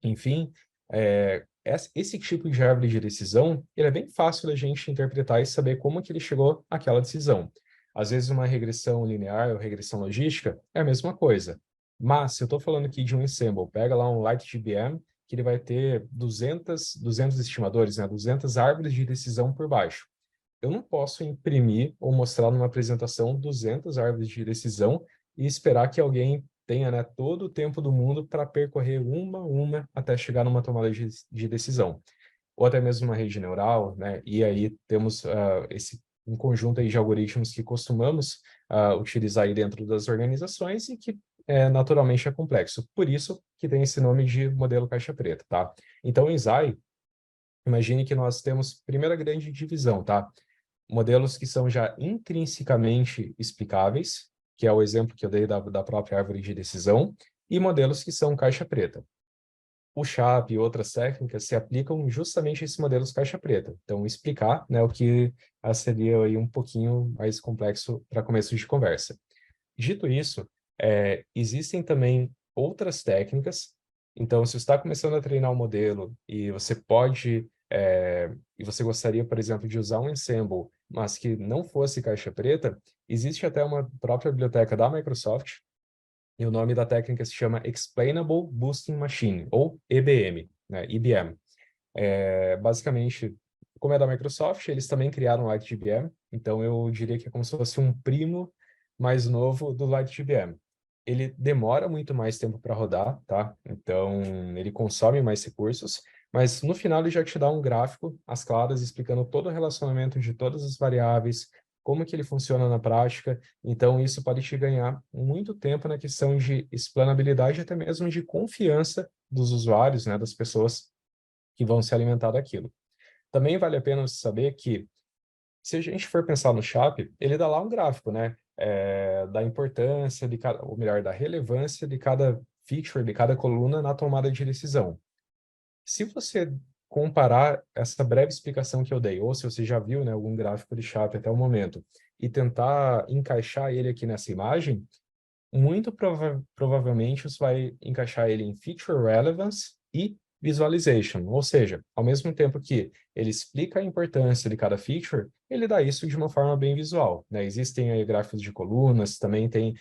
enfim, esse tipo de árvore de decisão, ele é bem fácil da gente interpretar e saber como que ele chegou àquela decisão. Às vezes, uma regressão linear ou regressão logística é a mesma coisa. Mas, se eu estou falando aqui de um ensemble, pega lá um LightGBM, que ele vai ter 200 estimadores, né, 200 árvores de decisão por baixo. Eu não posso imprimir ou mostrar numa apresentação 200 árvores de decisão e esperar que alguém tenha, né, todo o tempo do mundo para percorrer uma a uma até chegar numa tomada de decisão. Ou até mesmo uma rede neural, né? E aí temos um conjunto aí de algoritmos que costumamos utilizar aí dentro das organizações e que naturalmente é complexo. Por isso que tem esse nome de modelo caixa preta, tá? Então, em Zai, imagine que nós temos primeira grande divisão, tá? Modelos que são já intrinsecamente explicáveis, que é o exemplo que eu dei da própria árvore de decisão, e modelos que são caixa preta. O CHAP e outras técnicas se aplicam justamente a esses modelos caixa preta. Então, explicar, né, o que seria aí um pouquinho mais complexo para começo de conversa. Dito isso, existem também outras técnicas. Então, se você está começando a treinar um modelo e você pode, e você gostaria, por exemplo, de usar um ensemble, mas que não fosse caixa preta, existe até uma própria biblioteca da Microsoft, e o nome da técnica se chama Explainable Boosting Machine, ou EBM, né, IBM. Basicamente, como é da Microsoft, eles também criaram o LightGBM, então eu diria que é como se fosse um primo mais novo do LightGBM. Ele demora muito mais tempo para rodar, tá? Então, ele consome mais recursos, mas no final ele já te dá um gráfico, às claras, explicando todo o relacionamento de todas as variáveis, como que ele funciona na prática. Então, isso pode te ganhar muito tempo na questão de explanabilidade, até mesmo de confiança dos usuários, né, das pessoas que vão se alimentar daquilo. Também vale a pena você saber que, se a gente for pensar no CHAP, ele dá lá um gráfico, né? Da importância de cada, ou melhor, da relevância de cada feature, de cada coluna na tomada de decisão. Se você comparar essa breve explicação que eu dei, ou se você já viu, né, algum gráfico de CHAP até o momento, e tentar encaixar ele aqui nessa imagem, muito provavelmente você vai encaixar ele em Feature Relevance e Visualization, ou seja, ao mesmo tempo que ele explica a importância de cada feature, ele dá isso de uma forma bem visual, né? Existem aí gráficos de colunas, também tem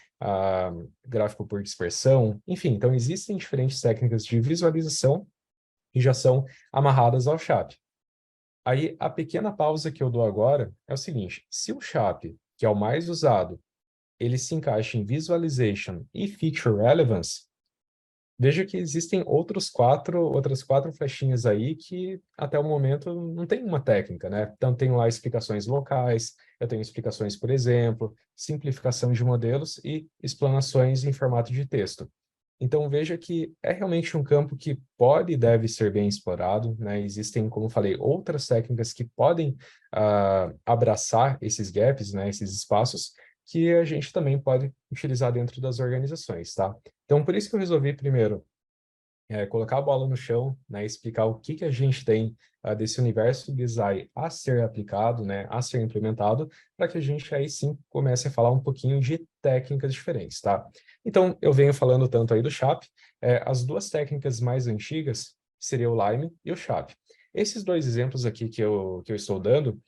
gráfico por dispersão, enfim, então existem diferentes técnicas de visualização que já são amarradas ao CHAP. Aí, a pequena pausa que eu dou agora é o seguinte: se o CHAP, que é o mais usado, ele se encaixa em Visualization e Feature Relevance, veja que existem outras quatro flechinhas aí que, até o momento, não tem uma técnica, né? Então, tenho lá explicações locais, eu tenho explicações, por exemplo, simplificação de modelos e explanações em formato de texto. Então, veja que é realmente um campo que pode e deve ser bem explorado, né? Existem, como eu falei, outras técnicas que podem abraçar esses gaps, né? Esses espaços, que a gente também pode utilizar dentro das organizações, tá? Então, por isso que eu resolvi primeiro colocar a bola no chão, né, explicar o que a gente tem desse universo design a ser aplicado, né, a ser implementado, para que a gente aí sim comece a falar um pouquinho de técnicas diferentes, tá? Então, eu venho falando tanto aí do CHAP, as duas técnicas mais antigas seriam o Lime e o CHAP. Esses dois exemplos aqui que eu estou dando,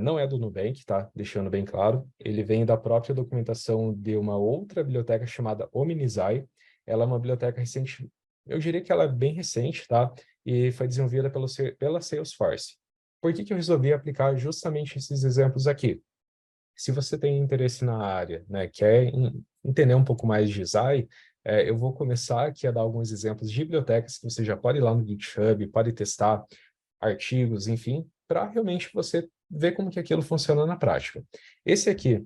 não é do Nubank, tá? Deixando bem claro. Ele vem da própria documentação de uma outra biblioteca chamada Omnizai. Ela é uma biblioteca recente, eu diria que ela é bem recente, tá? E foi desenvolvida pela Salesforce. Por que eu resolvi aplicar justamente esses exemplos aqui? Se você tem interesse na área, né, quer entender um pouco mais de Zai, eu vou começar aqui a dar alguns exemplos de bibliotecas que você já pode ir lá no GitHub, pode testar artigos, enfim, para realmente você ver como que aquilo funciona na prática. Esse aqui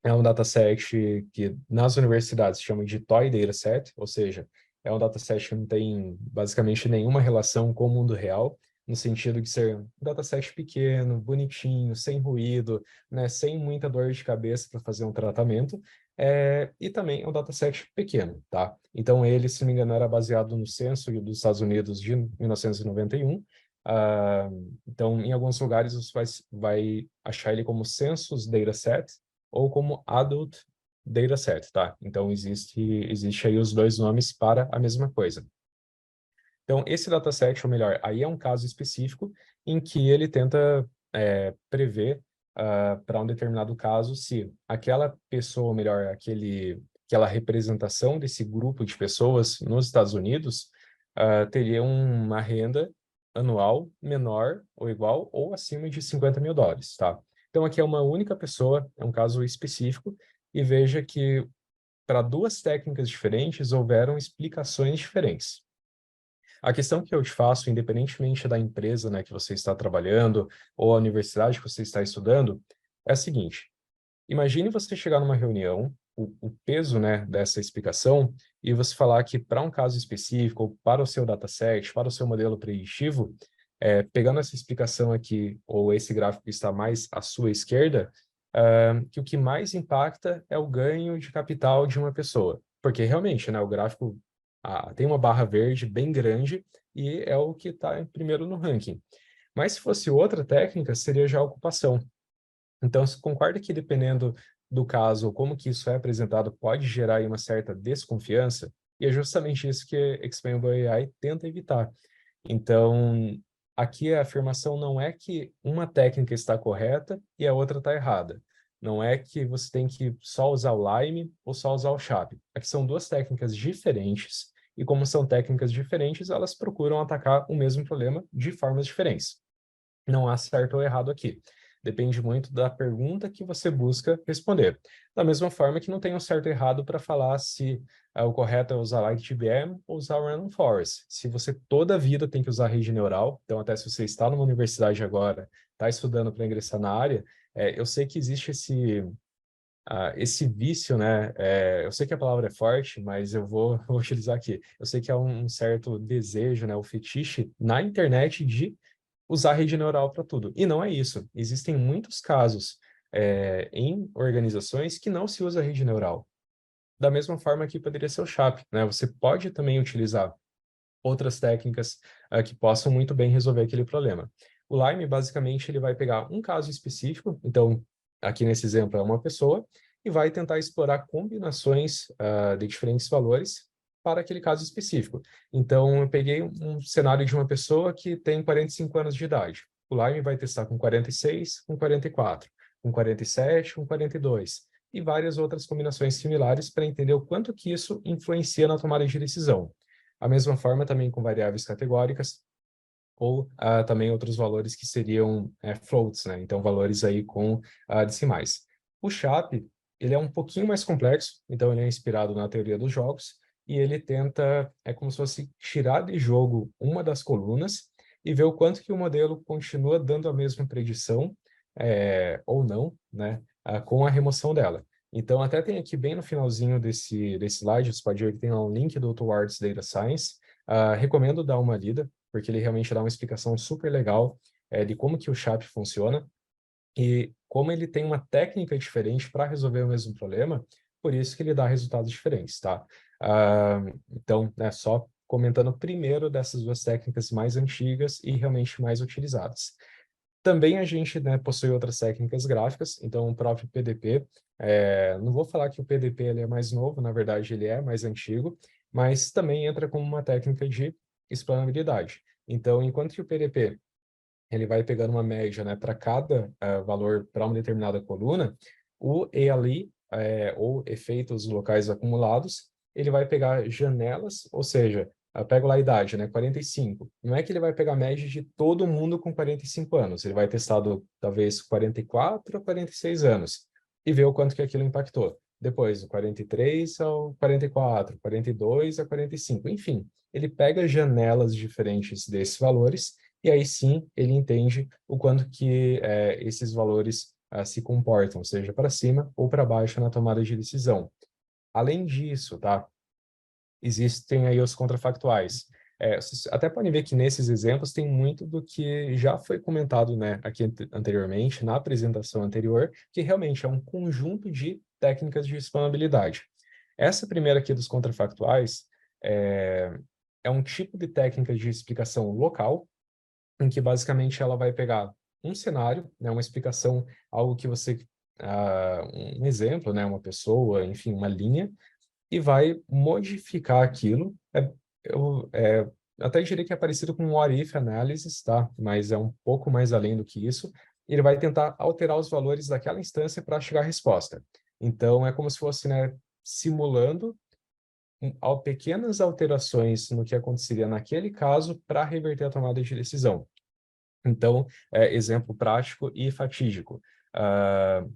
é um dataset que nas universidades chamam de Toy Dataset, ou seja, é um dataset que não tem basicamente nenhuma relação com o mundo real, no sentido de ser um dataset pequeno, bonitinho, sem ruído, né, sem muita dor de cabeça para fazer um tratamento, e também é um dataset pequeno, tá? Então ele, se não me engano, era baseado no censo dos Estados Unidos de 1991. Então, em alguns lugares você vai achar ele como Census Dataset, ou como Adult Dataset, tá? Então, existe aí os dois nomes para a mesma coisa. Então, esse dataset, ou melhor, aí é um caso específico em que ele tenta prever para um determinado caso se aquela pessoa, ou melhor, aquela representação desse grupo de pessoas nos Estados Unidos teria uma renda anual menor ou igual ou acima de $50.000, tá? Então, aqui é uma única pessoa, é um caso específico, e veja que para duas técnicas diferentes houveram explicações diferentes. A questão que eu te faço, independentemente da empresa, né, que você está trabalhando ou a universidade que você está estudando, é a seguinte: imagine você chegar numa reunião, o peso, né, dessa explicação, e você falar que para um caso específico, ou para o seu dataset, para o seu modelo preditivo, pegando essa explicação aqui, ou esse gráfico que está mais à sua esquerda, que o que mais impacta é o ganho de capital de uma pessoa. Porque realmente, né, o gráfico tem uma barra verde bem grande e é o que está em primeiro no ranking. Mas se fosse outra técnica, seria já a ocupação. Então, você concorda que dependendo do caso, ou como que isso é apresentado, pode gerar aí uma certa desconfiança? E é justamente isso que Explainable AI tenta evitar. Então, aqui a afirmação não é que uma técnica está correta e a outra está errada. Não é que você tem que só usar o Lime ou só usar o Chap. Aqui são duas técnicas diferentes, e como são técnicas diferentes, elas procuram atacar o mesmo problema de formas diferentes. Não há certo ou errado aqui. Depende muito da pergunta que você busca responder. Da mesma forma que não tem um certo ou errado para falar se o correto é usar LightGBM ou usar Random Forest. Se você toda a vida tem que usar rede neural, então até se você está numa universidade agora, está estudando para ingressar na área, eu sei que existe esse vício, né? Eu sei que a palavra é forte, mas eu vou utilizar aqui. Eu sei que há um certo desejo, né? O fetiche na internet de usar rede neural para tudo. E não é isso. Existem muitos casos em organizações que não se usa rede neural. Da mesma forma que poderia ser o Chap, né? Você pode também utilizar outras técnicas que possam muito bem resolver aquele problema. O Lime, basicamente, ele vai pegar um caso específico, então, aqui nesse exemplo é uma pessoa, e vai tentar explorar combinações de diferentes valores para aquele caso específico. Então, eu peguei um cenário de uma pessoa que tem 45 anos de idade. O Lime vai testar com 46, com 44, com 47, com 42, e várias outras combinações similares para entender o quanto que isso influencia na tomada de decisão. A mesma forma também com variáveis categóricas, ou também outros valores que seriam floats, né? Então, valores aí com decimais. O Chap, ele é um pouquinho mais complexo, então ele é inspirado na teoria dos jogos, e ele tenta, é como se fosse tirar de jogo uma das colunas e ver o quanto que o modelo continua dando a mesma predição, ou não, né? Com a remoção dela. Então, até tem aqui bem no finalzinho desse slide, você pode ver que tem lá um link do Towards Data Science. Recomendo dar uma lida, porque ele realmente dá uma explicação super legal de como que o Chap funciona e como ele tem uma técnica diferente para resolver o mesmo problema, por isso que ele dá resultados diferentes, tá? Então, né, só comentando primeiro dessas duas técnicas mais antigas e realmente mais utilizadas. Também a gente, né, possui outras técnicas gráficas, então o próprio PDP, não vou falar que o PDP ele é mais novo, na verdade ele é mais antigo, mas também entra como uma técnica de explainabilidade. Então, enquanto que o PDP ele vai pegando uma média, né, para cada valor para uma determinada coluna, o EALI, ou efeitos locais acumulados, ele vai pegar janelas, ou seja, pego lá a idade, né, 45. Não é que ele vai pegar a média de todo mundo com 45 anos, ele vai testar talvez 44 a 46 anos e ver o quanto que aquilo impactou. Depois, do 43 ao 44, 42 a 45, enfim, ele pega janelas diferentes desses valores e aí sim ele entende o quanto que esses valores se comportam, seja para cima ou para baixo na tomada de decisão. Além disso, tá? Existem aí os contrafactuais. Vocês até podem ver que nesses exemplos tem muito do que já foi comentado, né, aqui anteriormente, na apresentação anterior, que realmente é um conjunto de técnicas de explainabilidade. Essa primeira aqui dos contrafactuais é um tipo de técnica de explicação local, em que basicamente ela vai pegar um cenário, né, uma explicação, algo que você, um exemplo, né, uma pessoa, enfim, uma linha, e vai modificar aquilo. Eu até diria que é parecido com um what if analysis, tá? Mas é um pouco mais além do que isso. Ele vai tentar alterar os valores daquela instância para chegar à resposta. Então, é como se fosse, né, simulando pequenas alterações no que aconteceria naquele caso para reverter a tomada de decisão. Então, exemplo prático e fatídico.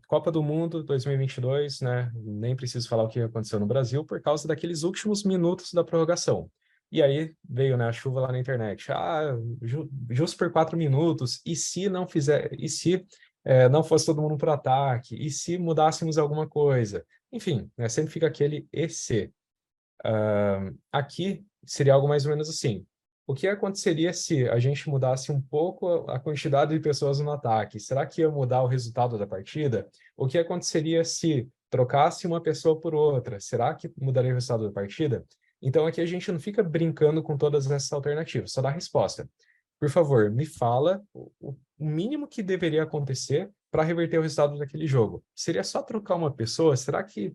Copa do Mundo 2022, né? Nem preciso falar o que aconteceu no Brasil por causa daqueles últimos minutos da prorrogação. E aí veio, né, a chuva lá na internet. Justo por 4 minutos, e se não fizer, e se não fosse todo mundo para o ataque, e se mudássemos alguma coisa? Enfim, né, sempre fica aquele e se. Aqui seria algo mais ou menos assim. O que aconteceria se a gente mudasse um pouco a quantidade de pessoas no ataque? Será que ia mudar o resultado da partida? O que aconteceria se trocasse uma pessoa por outra? Será que mudaria o resultado da partida? Então aqui a gente não fica brincando com todas essas alternativas, só dá a resposta. Por favor, me fala o mínimo que deveria acontecer para reverter o resultado daquele jogo. Seria só trocar uma pessoa? Será que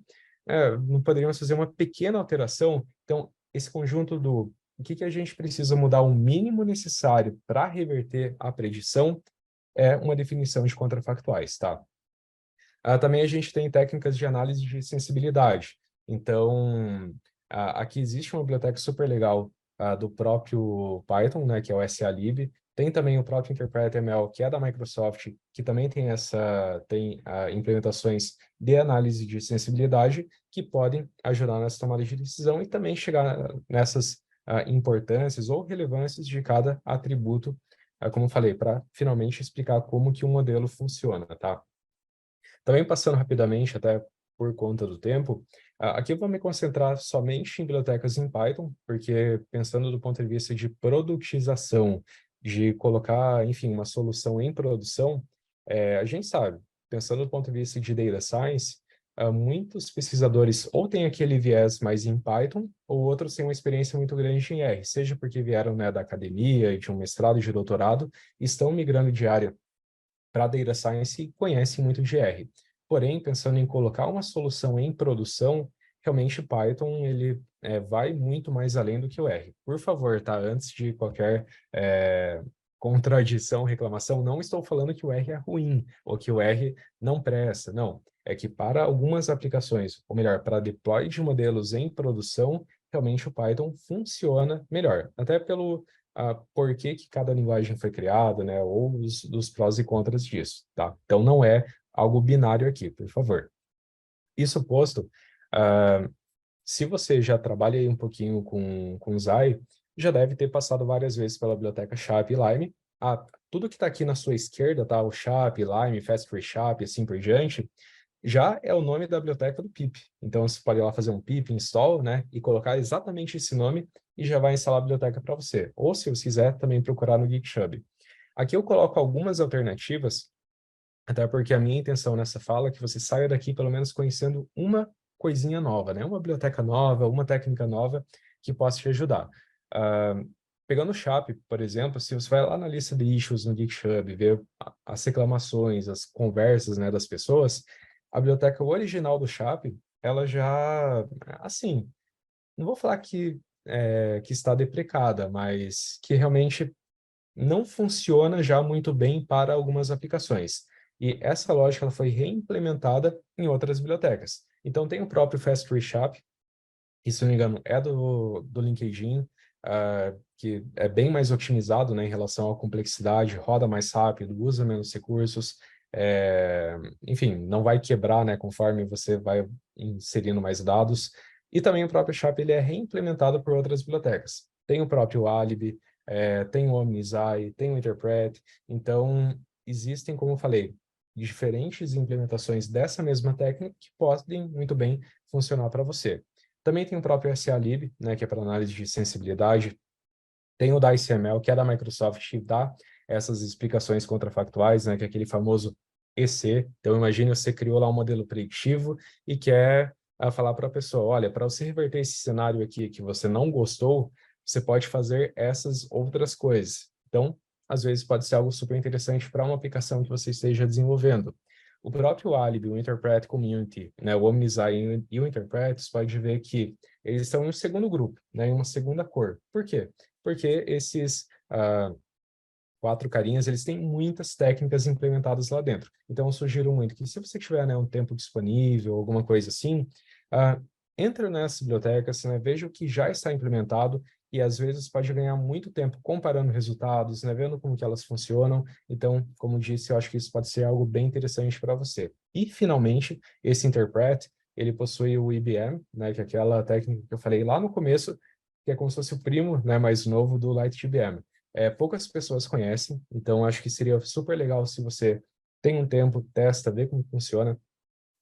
não poderíamos fazer uma pequena alteração? Então, esse conjunto do o que a gente precisa mudar o mínimo necessário para reverter a predição é uma definição de contrafactuais, tá? Também a gente tem técnicas de análise de sensibilidade. Então, aqui existe uma biblioteca super legal do próprio Python, né, que é o SAlib. Tem também o próprio Interpret-ML, que é da Microsoft, que também tem implementações de análise de sensibilidade que podem ajudar nessa tomada de decisão e também chegar nessas importâncias ou relevâncias de cada atributo, como eu falei, para finalmente explicar como que um modelo funciona, tá? Também passando rapidamente, até por conta do tempo, aqui eu vou me concentrar somente em bibliotecas em Python, porque pensando do ponto de vista de produtização, de colocar, enfim, uma solução em produção, a gente sabe, pensando do ponto de vista de data science, muitos pesquisadores ou têm aquele viés mais em Python, ou outros têm uma experiência muito grande em R, seja porque vieram, né, da academia, de um mestrado e de doutorado, estão migrando de área para data science e conhecem muito de R. Porém, pensando em colocar uma solução em produção, realmente Python ele vai muito mais além do que o R. Por favor, tá? Antes de qualquer contradição, reclamação, não estou falando que o R é ruim ou que o R não presta, não. É que para algumas aplicações, ou melhor, para deploy de modelos em produção, realmente o Python funciona melhor. Até pelo por que cada linguagem foi criada, né, ou dos prós e contras disso, tá? Então não é algo binário aqui, por favor. Isso posto, se você já trabalha aí um pouquinho com Zai, já deve ter passado várias vezes pela biblioteca Chap e Lime. Tudo que está aqui na sua esquerda, tá? O Chap, Lime, Fast Free Chap, assim por diante, já é o nome da biblioteca do pip. Então, você pode ir lá fazer um pip install, né, e colocar exatamente esse nome e já vai instalar a biblioteca para você. Ou, se você quiser, também procurar no GitHub. Aqui eu coloco algumas alternativas, até porque a minha intenção nessa fala é que você saia daqui pelo menos conhecendo uma coisinha nova, né, uma biblioteca nova, uma técnica nova que possa te ajudar. Pegando o Chap, por exemplo, se você vai lá na lista de issues no GitHub, ver as reclamações, as conversas, né, das pessoas, a biblioteca original do Chap, ela já, assim, não vou falar que está deprecada, mas que realmente não funciona já muito bem para algumas aplicações. E essa lógica ela foi reimplementada em outras bibliotecas. Então, tem o próprio Fast Free Chap, que, se não me engano, é do LinkedIn, que é bem mais otimizado, né, em relação à complexidade, roda mais rápido, usa menos recursos, enfim, não vai quebrar, né, conforme você vai inserindo mais dados. E também o próprio Chap ele é reimplementado por outras bibliotecas. Tem o próprio Alibi, tem o OmniZai, tem o Interpret. Então, existem, como eu falei, diferentes implementações dessa mesma técnica que podem muito bem funcionar para você. Também tem o próprio SAlib, né, que é para análise de sensibilidade. Tem o DiceML, que é da Microsoft, que dá essas explicações contrafactuais, né, que é aquele famoso EC. Então, imagine você criou lá um modelo preditivo e quer falar para a pessoa, olha, para você reverter esse cenário aqui que você não gostou, você pode fazer essas outras coisas. Então, às vezes pode ser algo super interessante para uma aplicação que você esteja desenvolvendo. O próprio Alibi, o Interpret Community, né, o OmniZai e o Interpret, você pode ver que eles estão em um segundo grupo, né, em uma segunda cor. Por quê? Porque esses 4 carinhas, eles têm muitas técnicas implementadas lá dentro. Então, eu sugiro muito que, se você tiver, né, um tempo disponível, alguma coisa assim, entre nessas bibliotecas, né, veja o que já está implementado e, às vezes, pode ganhar muito tempo comparando resultados, né, vendo como que elas funcionam. Então, como disse, eu acho que isso pode ser algo bem interessante para você. E, finalmente, esse Interpret, ele possui o IBM, né, que é aquela técnica que eu falei lá no começo, que é como se fosse o primo, né, mais novo do LightGBM. Poucas pessoas conhecem, então acho que seria super legal se você tem um tempo, testa, vê como funciona,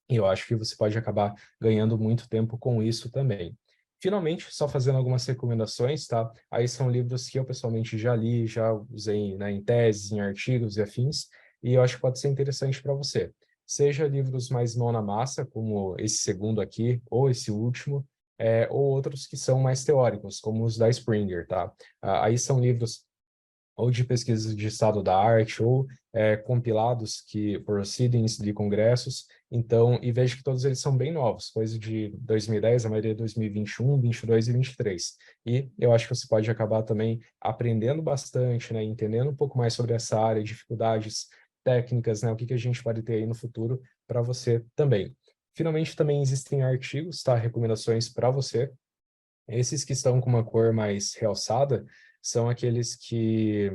e eu acho que você pode acabar ganhando muito tempo com isso também. Finalmente, só fazendo algumas recomendações, tá? Aí são livros que eu pessoalmente já li, já usei, né, em teses, em artigos e afins, e eu acho que pode ser interessante para você. Seja livros mais mão na massa, como esse segundo aqui, ou esse último, ou outros que são mais teóricos, como os da Springer, tá? Aí são livros ou de pesquisas de estado da arte, ou compilados que proceedings de congressos. Então, e vejo que todos eles são bem novos, coisa de 2010, a maioria 2021, 22 e 23. E eu acho que você pode acabar também aprendendo bastante, né, entendendo um pouco mais sobre essa área, dificuldades técnicas, né, o que que a gente pode ter aí no futuro para você também. Finalmente, também existem artigos, tá? Recomendações para você. Esses que estão com uma cor mais realçada são aqueles que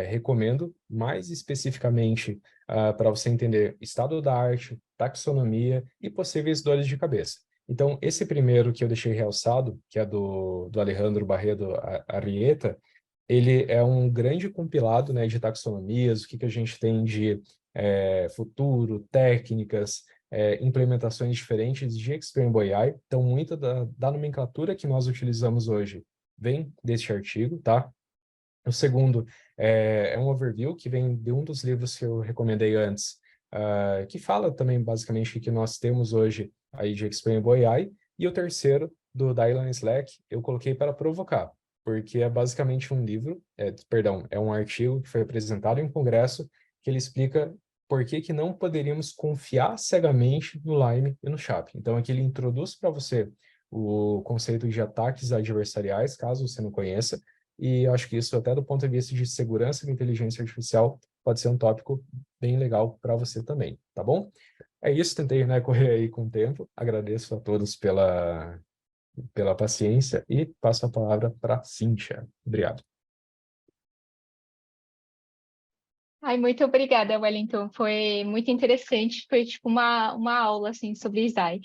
recomendo mais especificamente para você entender estado da arte, taxonomia e possíveis dores de cabeça. Então, esse primeiro que eu deixei realçado, que é do Alejandro Barredo Arrieta, ele é um grande compilado, né, de taxonomias, o que que a gente tem de futuro, técnicas, implementações diferentes de Explainable AI. Então, muita da nomenclatura que nós utilizamos hoje vem deste artigo, tá? O segundo é um overview que vem de um dos livros que eu recomendei antes, que fala também basicamente o que nós temos hoje aí de Explainable AI. E o terceiro, do Dylan Slack, eu coloquei para provocar, porque é basicamente um livro, é um artigo que foi apresentado em um congresso que ele explica por que que não poderíamos confiar cegamente no Lime e no Chap. Então, aqui ele introduz para você o conceito de ataques adversariais, caso você não conheça, e eu acho que isso, até do ponto de vista de segurança da inteligência artificial, pode ser um tópico bem legal para você também, tá bom? É isso, tentei, né, correr aí com o tempo. Agradeço a todos pela paciência e passo a palavra para Cíntia. Obrigado. Ai, muito obrigada, Wellington. Foi muito interessante. Foi tipo uma aula assim sobre Isai.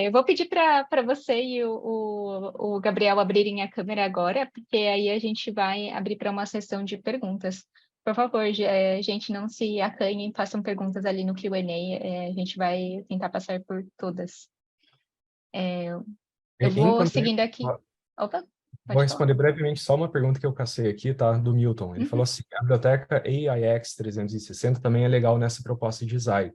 Eu vou pedir para você e o Gabriel abrirem a câmera agora, porque aí a gente vai abrir para uma sessão de perguntas. Por favor, gente, não se acanhem, façam perguntas ali no Q&A. A gente vai tentar passar por todas. Eu vou Enquanto seguindo aqui. Opa, Vou pode falar. responder brevemente só uma pergunta que eu cacei aqui, tá? Do Milton. Ele falou Uhum. assim: a biblioteca AIX 360 também é legal nessa proposta de design.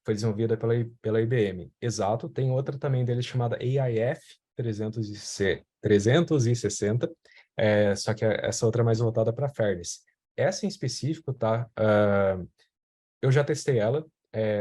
Foi desenvolvida pela IBM. Exato, tem outra também dele chamada AIF 360, só que essa outra é mais voltada para fairness. Essa em específico, tá? Eu já testei ela,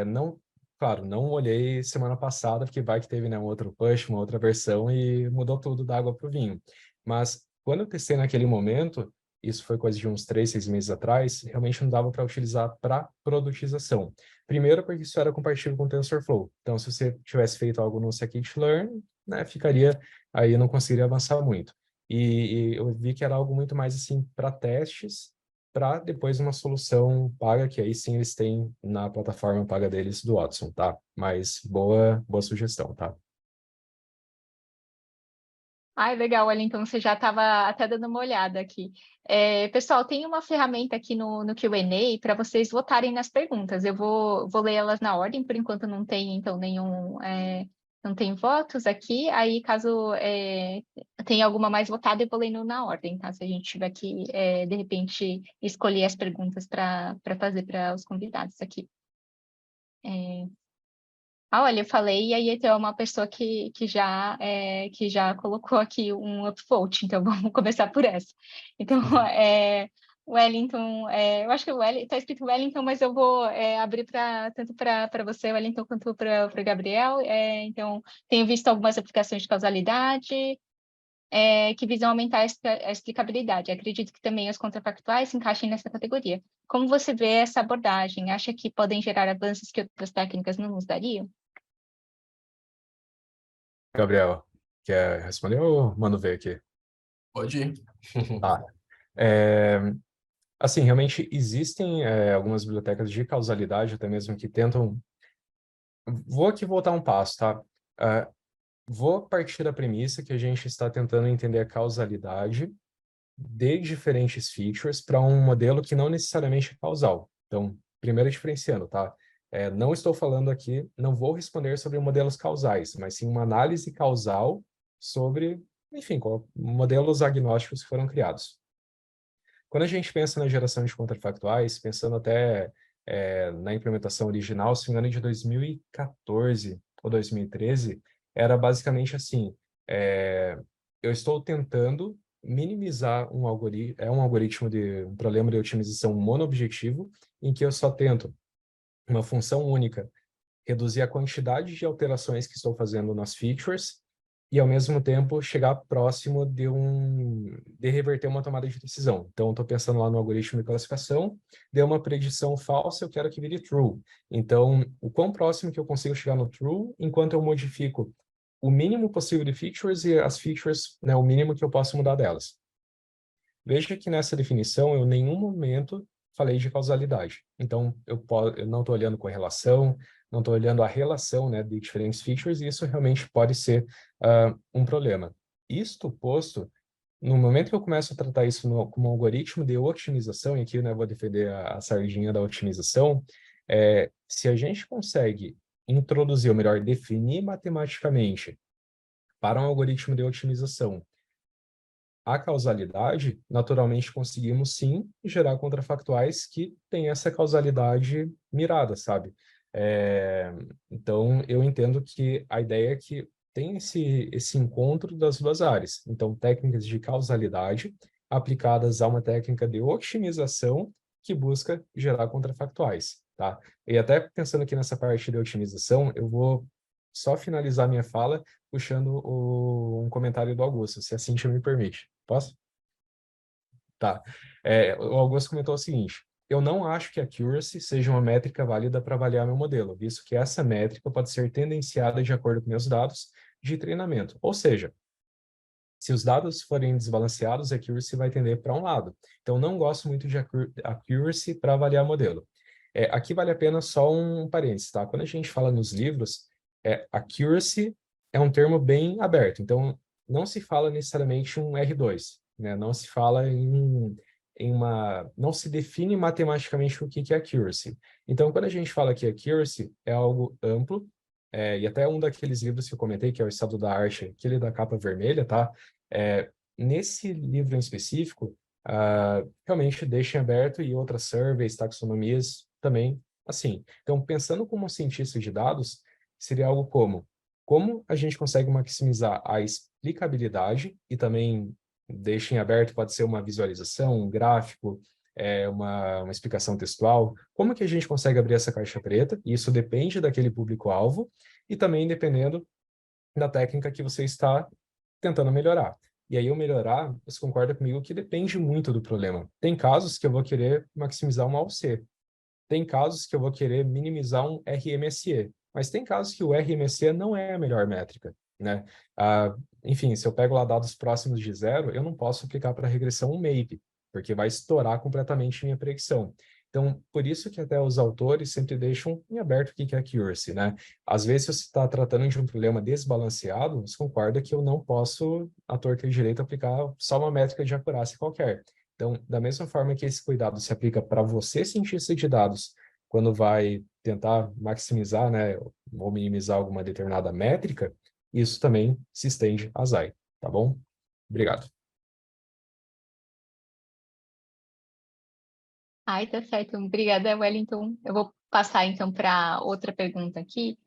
não, claro, não olhei semana passada, porque vai que teve, né, um outro push, uma outra versão e mudou tudo da água para o vinho. Mas quando eu testei naquele momento, isso foi coisa de uns 3, 6 meses atrás, realmente não dava para utilizar para produtização. Primeiro, porque isso era compatível com o TensorFlow. Então, se você tivesse feito algo no scikit-learn, né, ficaria, aí eu não conseguiria avançar muito. E eu vi que era algo muito mais assim para testes, para depois uma solução paga, que aí sim eles têm na plataforma paga deles do Watson, tá? Mas boa sugestão, tá? Ai, legal, Wellington, você já estava até dando uma olhada aqui. Pessoal, tem uma ferramenta aqui no Q&A para vocês votarem nas perguntas. Eu vou ler elas na ordem, por enquanto não tem, então, não tem votos aqui. Aí, caso tenha alguma mais votada, eu vou lendo na ordem, tá? Se a gente tiver que, de repente, escolher as perguntas para fazer para os convidados aqui. Olha, eu falei, e aí tem uma pessoa que já colocou aqui um upvote, então vamos começar por essa. Então, Wellington, eu acho que está escrito Wellington, mas eu vou abrir tanto para você, Wellington, quanto para o Gabriel. Então, tenho visto algumas aplicações de causalidade, que visam aumentar a explicabilidade. Acredito que também os contrafactuais se encaixem nessa categoria. Como você vê essa abordagem? Acha que podem gerar avanços que outras técnicas não nos dariam? Gabriel, quer responder ou mando ver aqui? Pode ir. Tá. É, assim, realmente existem algumas bibliotecas de causalidade, até mesmo que tentam. Vou aqui voltar um passo, tá? Vou partir da premissa que a gente está tentando entender a causalidade de diferentes features para um modelo que não necessariamente é causal. Então, primeiro diferenciando, tá? Não estou falando aqui, não vou responder sobre modelos causais, mas sim uma análise causal sobre, enfim, modelos agnósticos que foram criados. Quando a gente pensa na geração de contrafactuais, pensando até na implementação original, se não me engano, de 2014 ou 2013, era basicamente assim, eu estou tentando minimizar um algoritmo de um problema de otimização monoobjetivo, em que eu só tento uma função única reduzir a quantidade de alterações que estou fazendo nas features e, ao mesmo tempo, chegar próximo de reverter uma tomada de decisão. Então, estou pensando lá no algoritmo de classificação, deu uma predição falsa, eu quero que vire true. Então, o quão próximo que eu consigo chegar no true, enquanto eu modifico o mínimo possível de features e as features, né, o mínimo que eu posso mudar delas. Veja que nessa definição eu em nenhum momento falei de causalidade. Então, eu não estou olhando correlação, não estou olhando a relação, né, de diferentes features, e isso realmente pode ser um problema. Isto posto, no momento que eu começo a tratar isso como um algoritmo de otimização, e aqui, né, eu vou defender a sardinha da otimização, se a gente consegue introduzir, ou melhor, definir matematicamente para um algoritmo de otimização a causalidade, naturalmente conseguimos sim gerar contrafactuais que têm essa causalidade mirada, sabe? Então, eu entendo que a ideia é que tem esse encontro das duas áreas. Então, técnicas de causalidade aplicadas a uma técnica de otimização que busca gerar contrafactuais, tá? E até pensando aqui nessa parte de otimização, eu vou só finalizar minha fala puxando um comentário do Augusto, se a Cintia me permite. Posso? Tá. O Augusto comentou o seguinte: eu não acho que a accuracy seja uma métrica válida para avaliar meu modelo, visto que essa métrica pode ser tendenciada de acordo com meus dados de treinamento. Ou seja, se os dados forem desbalanceados, a accuracy vai tender para um lado. Então, não gosto muito de accuracy para avaliar modelo. Aqui vale a pena só um parênteses, tá? Quando a gente fala nos livros, accuracy é um termo bem aberto. Então, não se fala necessariamente um R2, né? Não se fala não se define matematicamente o que é accuracy. Então, quando a gente fala que accuracy é algo amplo, e até um daqueles livros que eu comentei, que é o Estado da Arte, aquele da capa vermelha, tá? Nesse livro em específico, realmente deixem aberto, e outras surveys, taxonomias também, assim. Então, pensando como um cientista de dados, seria algo como a gente consegue maximizar a explicabilidade, e também deixem aberto, pode ser uma visualização, um gráfico, uma explicação textual, como que a gente consegue abrir essa caixa preta, e isso depende daquele público-alvo, e também dependendo da técnica que você está tentando melhorar. E aí, o melhorar, você concorda comigo que depende muito do problema. Tem casos que eu vou querer maximizar um AUC, tem casos que eu vou querer minimizar um RMSE, mas tem casos que o RMSE não é a melhor métrica, né? Enfim, se eu pego lá dados próximos de zero, eu não posso aplicar para regressão um MAPE, porque vai estourar completamente minha predição. Então, por isso que até os autores sempre deixam em aberto o que é accuracy, né? Às vezes, se você está tratando de um problema desbalanceado, você concorda que eu não posso, à torta e direito, aplicar só uma métrica de acurácia qualquer. Então, da mesma forma que esse cuidado se aplica para você, cientista de dados, quando vai tentar maximizar, né, ou minimizar alguma determinada métrica, isso também se estende a ZAI, tá bom? Obrigado. Ai, tá certo. Obrigada, Wellington. Eu vou passar, então, para outra pergunta aqui.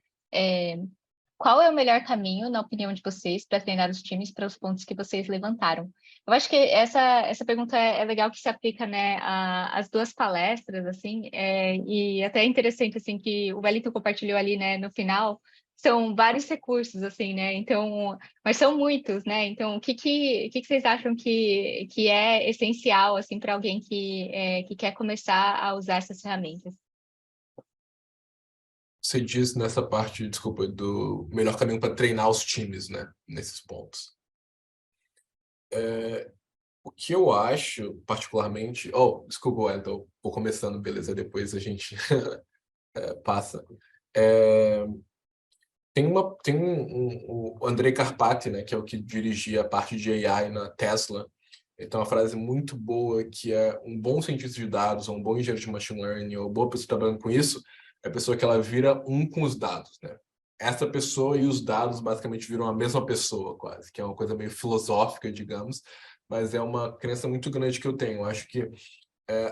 Qual é o melhor caminho, na opinião de vocês, para treinar os times para os pontos que vocês levantaram? Eu acho que essa pergunta é legal, que se aplica, né, às duas palestras, assim, e até é interessante, assim, que o Wellington compartilhou ali, né, no final, são vários recursos, assim, né, então, mas são muitos, né, então, o que vocês acham que é essencial, assim, para alguém que quer começar a usar essas ferramentas? Você diz nessa parte, desculpa, do melhor caminho para treinar os times, né? Nesses pontos. O que eu acho, particularmente... Oh, desculpa, Wellington, vou começando, beleza? Depois a gente passa. O Andrei Karpathy, né, que é o que dirigia a parte de AI na Tesla. Ele tem uma frase muito boa que é: um bom cientista de dados, ou um bom engenheiro de machine learning, ou uma boa pessoa trabalhando com isso, é a pessoa que ela vira um com os dados, né? Essa pessoa e os dados basicamente viram a mesma pessoa, quase, que é uma coisa meio filosófica, digamos, mas é uma crença muito grande que eu tenho. Eu acho que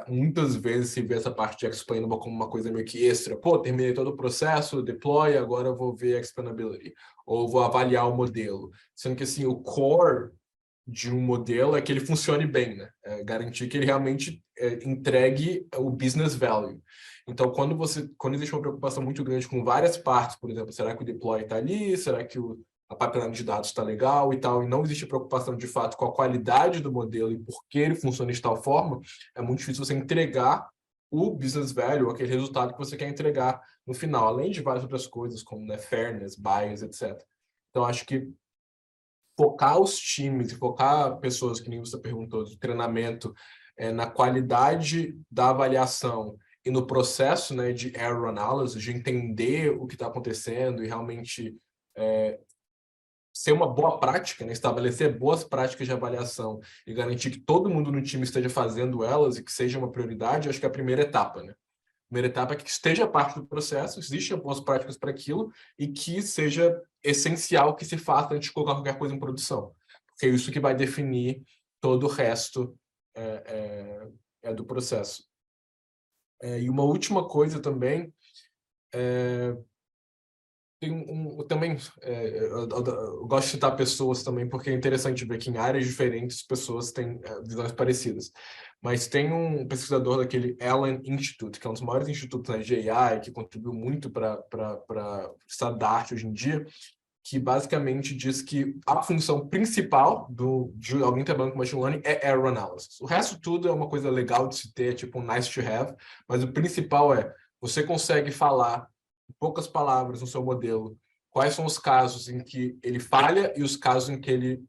muitas vezes se vê essa parte de explainable como uma coisa meio que extra. Pô, terminei todo o processo, deploy, agora eu vou ver explainability, ou vou avaliar o modelo. Sendo que, assim, o core de um modelo é que ele funcione bem, né? Garantir que ele realmente entregue o business value. Então, quando existe uma preocupação muito grande com várias partes, por exemplo, será que o deploy está ali? Será que a pipeline de dados está legal e tal? E não existe preocupação de fato com a qualidade do modelo e por que ele funciona de tal forma, é muito difícil você entregar o business value, aquele resultado que você quer entregar no final, além de várias outras coisas, como, né, fairness, bias, etc. Então, acho que focar os times e focar pessoas, que nem você perguntou, de treinamento, na qualidade da avaliação e no processo, né, de error analysis, de entender o que está acontecendo e realmente ser uma boa prática, né, estabelecer boas práticas de avaliação e garantir que todo mundo no time esteja fazendo elas e que seja uma prioridade, acho que é a primeira etapa, né? A primeira etapa é que esteja parte do processo, existem boas práticas para aquilo e que seja essencial que se faça antes de colocar qualquer coisa em produção. Porque é isso que vai definir todo o resto do processo. E uma última coisa também, também eu gosto de citar pessoas também, porque é interessante ver que em áreas diferentes pessoas têm visões parecidas. Mas tem um pesquisador daquele Allen Institute, que é um dos maiores institutos, né, de AI, que contribuiu muito para o estado da arte hoje em dia, que basicamente diz que a função principal de alguém trabalhando com machine learning é error analysis. O resto tudo é uma coisa legal de se ter, tipo um nice to have, mas o principal é: você consegue falar em poucas palavras no seu modelo quais são os casos em que ele falha e os casos em que ele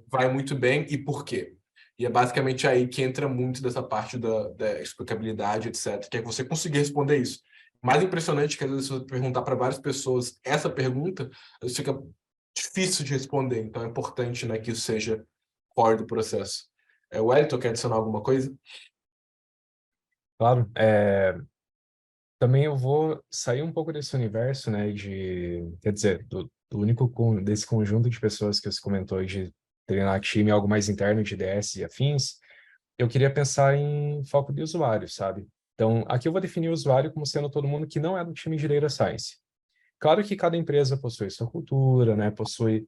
vai muito bem e por quê. E é basicamente aí que entra muito dessa parte da explicabilidade, etc., que é você conseguir responder isso. Mais impressionante que às vezes você perguntar para várias pessoas essa pergunta, às vezes fica difícil de responder. Então é importante, né, que isso seja core do processo. O Wellington, quer adicionar alguma coisa? Claro, também eu vou sair um pouco desse universo, né, quer dizer, do único desse conjunto de pessoas que você comentou de treinar time, algo mais interno de DS e afins. Eu queria pensar em foco de usuário, sabe? Então, aqui eu vou definir o usuário como sendo todo mundo que não é do time de Data Science. Claro que cada empresa possui sua cultura, né? Possui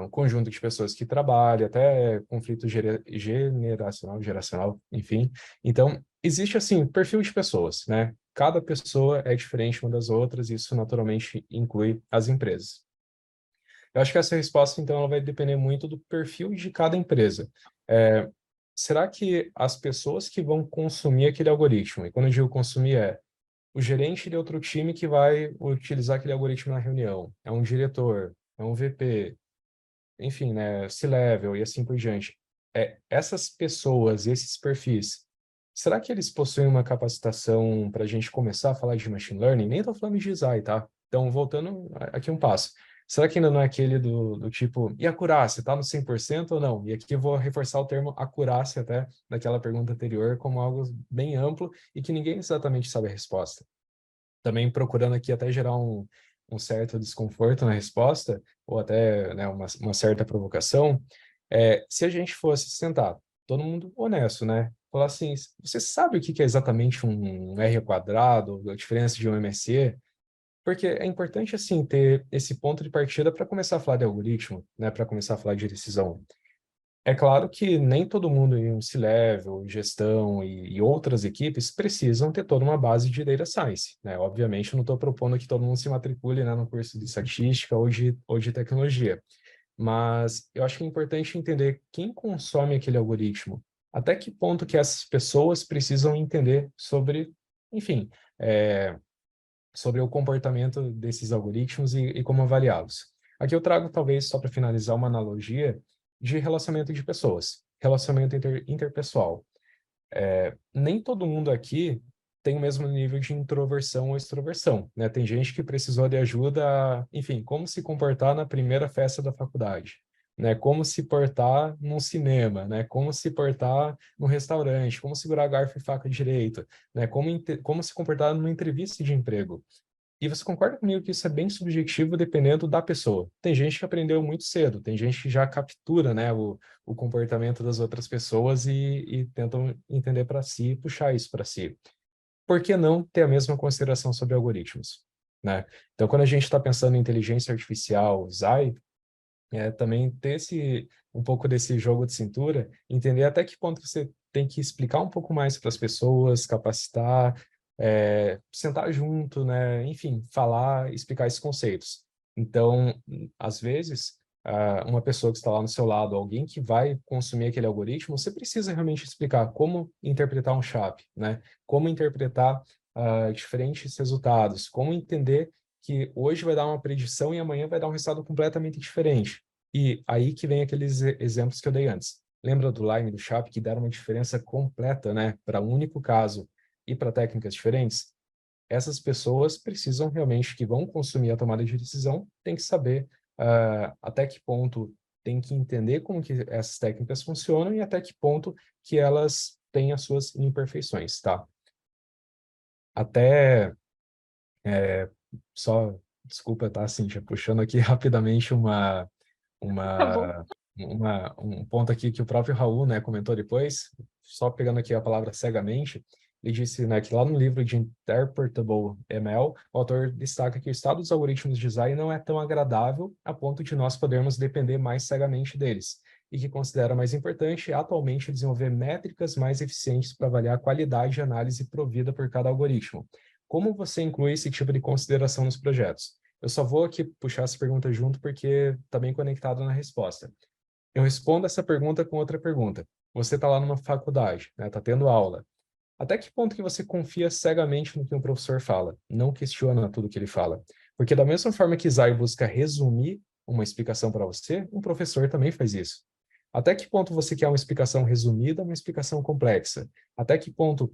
um conjunto de pessoas que trabalham, até conflito geracional, enfim. Então, existe, assim, perfil de pessoas, né? Cada pessoa é diferente uma das outras, e isso naturalmente inclui as empresas. Eu acho que essa resposta, então, ela vai depender muito do perfil de cada empresa. Será que as pessoas que vão consumir aquele algoritmo, e quando eu digo consumir o gerente de outro time que vai utilizar aquele algoritmo na reunião, é um diretor, é um VP, enfim, né, C-level e assim por diante. Essas pessoas, esses perfis, será que eles possuem uma capacitação para a gente começar a falar de machine learning? Nem estou falando de design, tá? Então, voltando aqui um passo. Será que ainda não é aquele do tipo, e a acurácia, está no 100% ou não? E aqui eu vou reforçar o termo acurácia até daquela pergunta anterior como algo bem amplo e que ninguém exatamente sabe a resposta. Também procurando aqui até gerar um certo desconforto na resposta, ou até, né, uma certa provocação, se a gente fosse sentar, todo mundo honesto, né? Falar assim, você sabe o que é exatamente um R quadrado, a diferença de um MSE? Porque é importante, assim, ter esse ponto de partida para começar a falar de algoritmo, né? Para começar a falar de decisão. É claro que nem todo mundo em um C-Level, gestão e outras equipes precisam ter toda uma base de Data Science, né? Obviamente, eu não estou propondo que todo mundo se matricule, né, no curso de estatística ou de tecnologia, mas eu acho que é importante entender quem consome aquele algoritmo, até que ponto que essas pessoas precisam entender sobre, enfim, sobre o comportamento desses algoritmos e como avaliá-los. Aqui eu trago, talvez, só para finalizar, uma analogia de relacionamento de pessoas, relacionamento interpessoal. Nem todo mundo aqui tem o mesmo nível de introversão ou extroversão, né? Tem gente que precisou de ajuda, enfim, como se comportar na primeira festa da faculdade, né? Como se portar num cinema, né? Como se portar num restaurante, como segurar garfo e faca direito, né? Como se comportar numa entrevista de emprego. E você concorda comigo que isso é bem subjetivo dependendo da pessoa? Tem gente que aprendeu muito cedo, tem gente que já captura, né, o comportamento das outras pessoas e tentam entender para si e puxar isso para si. Por que não ter a mesma consideração sobre algoritmos, né? Então, quando a gente está pensando em inteligência artificial, AI, também ter um pouco desse jogo de cintura, entender até que ponto você tem que explicar um pouco mais para as pessoas, capacitar, sentar junto, né? Enfim, falar, explicar esses conceitos. Então, às vezes, uma pessoa que está lá no seu lado, alguém que vai consumir aquele algoritmo, você precisa realmente explicar como interpretar um SHAP, né? Como interpretar diferentes resultados, como entender que hoje vai dar uma predição e amanhã vai dar um resultado completamente diferente. E aí que vem aqueles exemplos que eu dei antes. Lembra do Line e do Sharp que deram uma diferença completa, né, para um único caso e para técnicas diferentes? Essas pessoas precisam realmente, que vão consumir a tomada de decisão, tem que saber até que ponto tem que entender como que essas técnicas funcionam e até que ponto que elas têm as suas imperfeições, tá? Até só, desculpa, tá, Cíntia, puxando aqui rapidamente Tá bom. um ponto aqui que o próprio Raul, né, comentou depois, só pegando aqui a palavra cegamente, ele disse, né, que lá no livro de Interpretable ML, o autor destaca que o estado dos algoritmos de design não é tão agradável a ponto de nós podermos depender mais cegamente deles, e que considera mais importante atualmente desenvolver métricas mais eficientes para avaliar a qualidade de análise provida por cada algoritmo. Como você inclui esse tipo de consideração nos projetos? Eu só vou aqui puxar essa pergunta junto porque está bem conectado na resposta. Eu respondo essa pergunta com outra pergunta. Você está lá numa faculdade, né? Está tendo aula. Até que ponto que você confia cegamente no que o professor fala? Não questiona tudo que ele fala. Porque da mesma forma que Zay busca resumir uma explicação para você, um professor também faz isso. Até que ponto você quer uma explicação resumida, uma explicação complexa? Até que ponto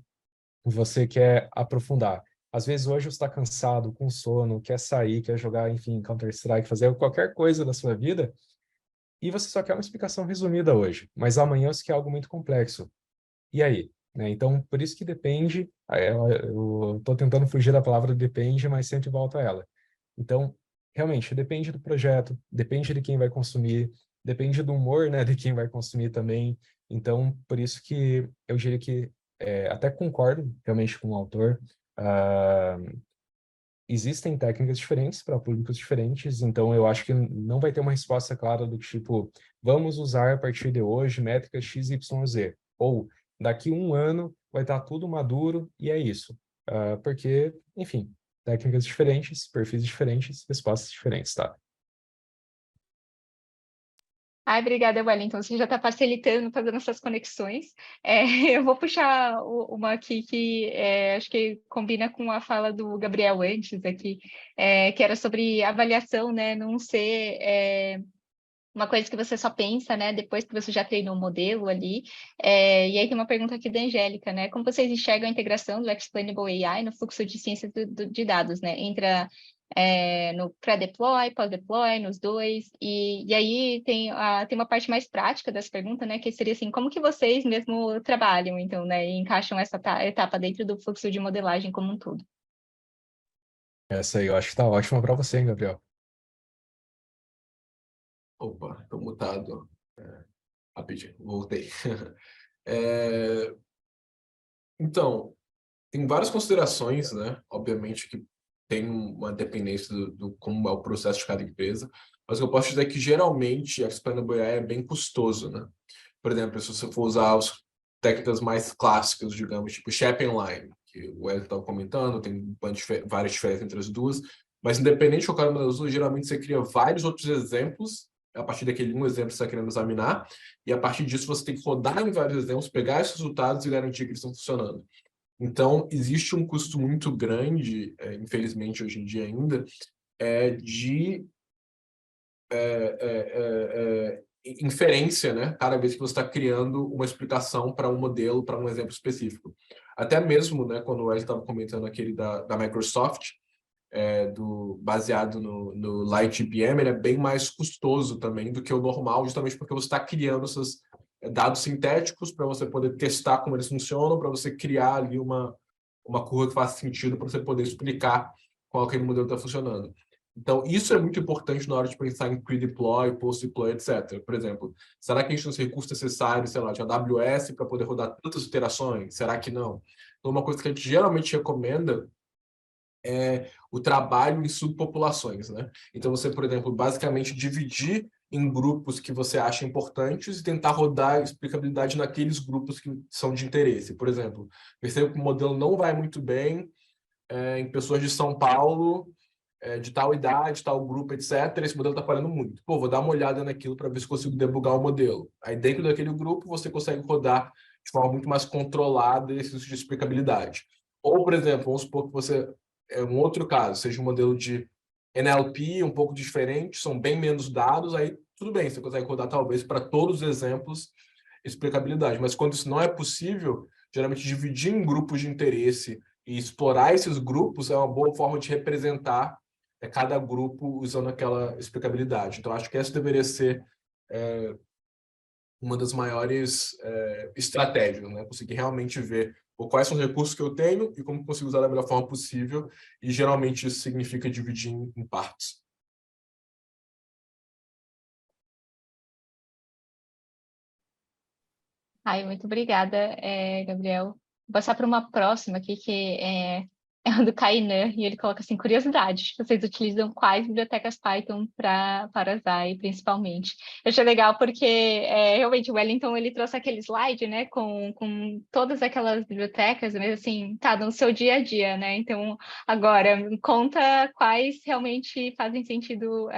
você quer aprofundar? Às vezes hoje você está cansado, com sono, quer sair, quer jogar, enfim, Counter-Strike, fazer qualquer coisa da sua vida, e você só quer uma explicação resumida hoje, mas amanhã você quer algo muito complexo. E aí? Né? Então, por isso que depende, eu estou tentando fugir da palavra depende, mas sempre volto a ela. Então, realmente, depende do projeto, depende de quem vai consumir, depende do humor, né, de quem vai consumir também. Então, por isso que eu diria que até concordo realmente com o autor. ah, Existem técnicas diferentes para públicos diferentes, então eu acho que não vai ter uma resposta clara do tipo, vamos usar a partir de hoje métricas X, Y, Z. Ou daqui um ano vai estar tudo maduro e é isso. Porque, enfim, técnicas diferentes, perfis diferentes, respostas diferentes, tá? Ai, obrigada, Wellington. Você já está facilitando, fazendo essas conexões. Eu vou puxar uma aqui que acho que combina com a fala do Gabriel antes aqui, que era sobre avaliação, né? Não ser uma coisa que você só pensa, né? Depois que você já treinou o modelo ali. E aí tem uma pergunta aqui da Angélica, né? Como vocês enxergam a integração do Explainable AI no fluxo de ciência de dados, né? Entra no pré-deploy, pós-deploy, nos dois. E aí tem uma parte mais prática dessa pergunta, né? Que seria assim, como que vocês mesmo trabalham, então, né? E encaixam essa etapa dentro do fluxo de modelagem como um todo. Essa aí eu acho que tá ótima para você, hein, Gabriel? Opa, estou mutado. Rapidinho, voltei. É, Então, tem várias considerações, né? Obviamente que tem uma dependência do como é o processo de cada empresa, mas eu posso dizer que geralmente a Explainable AI é bem custoso, né? Por exemplo, se você for usar as técnicas mais clássicas, digamos, tipo Shap Line, que o Ed estava comentando, tem várias diferenças entre as duas, mas independente de qualquer uma das duas, geralmente você cria vários outros exemplos, a partir daquele um exemplo que você está querendo examinar, e a partir disso você tem que rodar em vários exemplos, pegar esses resultados e garantir que eles estão funcionando. Então, existe um custo muito grande, infelizmente hoje em dia ainda, de inferência, né? Cada vez que você está criando uma explicação para um modelo, para um exemplo específico. Até mesmo, né, quando o Eli estava comentando aquele da Microsoft, baseado no LightIBM, ele é bem mais custoso também do que o normal, justamente porque você está criando esses dados sintéticos para você poder testar como eles funcionam, para você criar ali uma curva que faça sentido para você poder explicar qual aquele modelo está funcionando. Então, isso é muito importante na hora de pensar em pre-deploy, post-deploy, etc. Por exemplo, será que a gente tem os recursos necessários, sei lá, de AWS para poder rodar tantas iterações? Será que não? Então, uma coisa que a gente geralmente recomenda é o trabalho em subpopulações, né? Então, você, por exemplo, basicamente dividir em grupos que você acha importantes e tentar rodar explicabilidade naqueles grupos que são de interesse. Por exemplo, percebo que o modelo não vai muito bem em pessoas de São Paulo, de tal idade, tal grupo, etc. Esse modelo está falhando muito. Pô, vou dar uma olhada naquilo para ver se consigo debugar o modelo. Aí, dentro daquele grupo, você consegue rodar de forma muito mais controlada esse uso de explicabilidade. Ou, por exemplo, vamos supor que você, um outro caso, seja um modelo de NLP, um pouco diferente, são bem menos dados, aí tudo bem, você consegue rodar talvez para todos os exemplos explicabilidade. Mas quando isso não é possível, geralmente dividir em grupos de interesse e explorar esses grupos é uma boa forma de representar cada grupo usando aquela explicabilidade. Então, acho que essa deveria ser uma das maiores estratégias, né? Conseguir realmente ver quais são os recursos que eu tenho e como consigo usar da melhor forma possível, e geralmente isso significa dividir em partes. Ai, muito obrigada, Gabriel. Vou passar para uma próxima aqui, que é a do Kainan, e ele coloca assim, curiosidade, vocês utilizam quais bibliotecas Python para Zai, principalmente? Eu achei legal porque, realmente, o Wellington, ele trouxe aquele slide, né, com todas aquelas bibliotecas, mas assim, tá no seu dia a dia, né? Então, agora, me conta quais realmente fazem sentido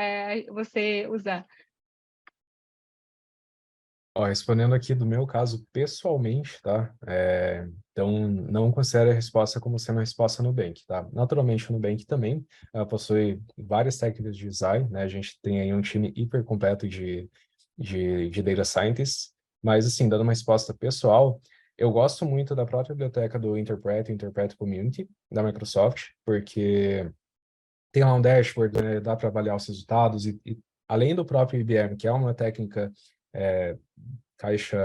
você usar. Ó, respondendo aqui do meu caso pessoalmente, tá? Então, não considere a resposta como sendo a resposta Nubank, tá? Naturalmente, o Nubank também possui várias técnicas de design, né? A gente tem aí um time hiper completo de data scientists, mas, assim, dando uma resposta pessoal, eu gosto muito da própria biblioteca do Interpret Community, da Microsoft, porque tem lá um dashboard, né? Dá para avaliar os resultados e além do próprio IBM, que é uma técnica caixa,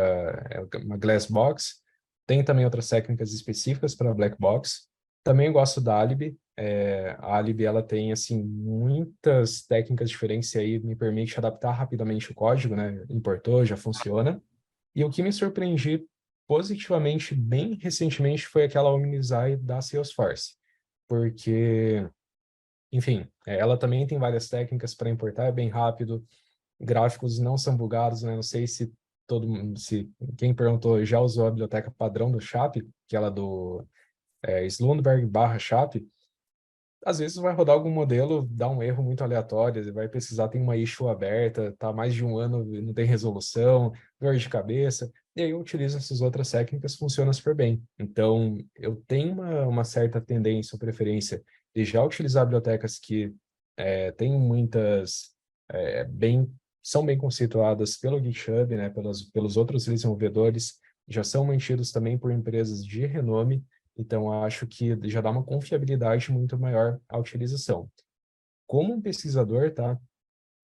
uma glass box. Tem também outras técnicas específicas para black box. Também gosto da Alibi. A Alibi, ela tem, assim, muitas técnicas diferentes e aí me permite adaptar rapidamente o código, né? Importou, já funciona. E o que me surpreendi positivamente, bem recentemente, foi aquela OmniZai da Salesforce. Porque, enfim, ela também tem várias técnicas para importar, é bem rápido, gráficos não são bugados, né? Não sei se se quem perguntou já usou a biblioteca padrão do Chap, aquela do Slundberg/Chap. Às vezes vai rodar algum modelo, dá um erro muito aleatório, vai precisar, tem uma issue aberta, tá há mais de um ano, não tem resolução, dor de cabeça, e aí eu utilizo essas outras técnicas, funciona super bem. Então, eu tenho uma certa tendência ou preferência de já utilizar bibliotecas que têm muitas, bem, são bem conceituadas pelo GitHub, né, pelos outros desenvolvedores, já são mantidos também por empresas de renome. Então, acho que já dá uma confiabilidade muito maior à utilização. Como um pesquisador, tá?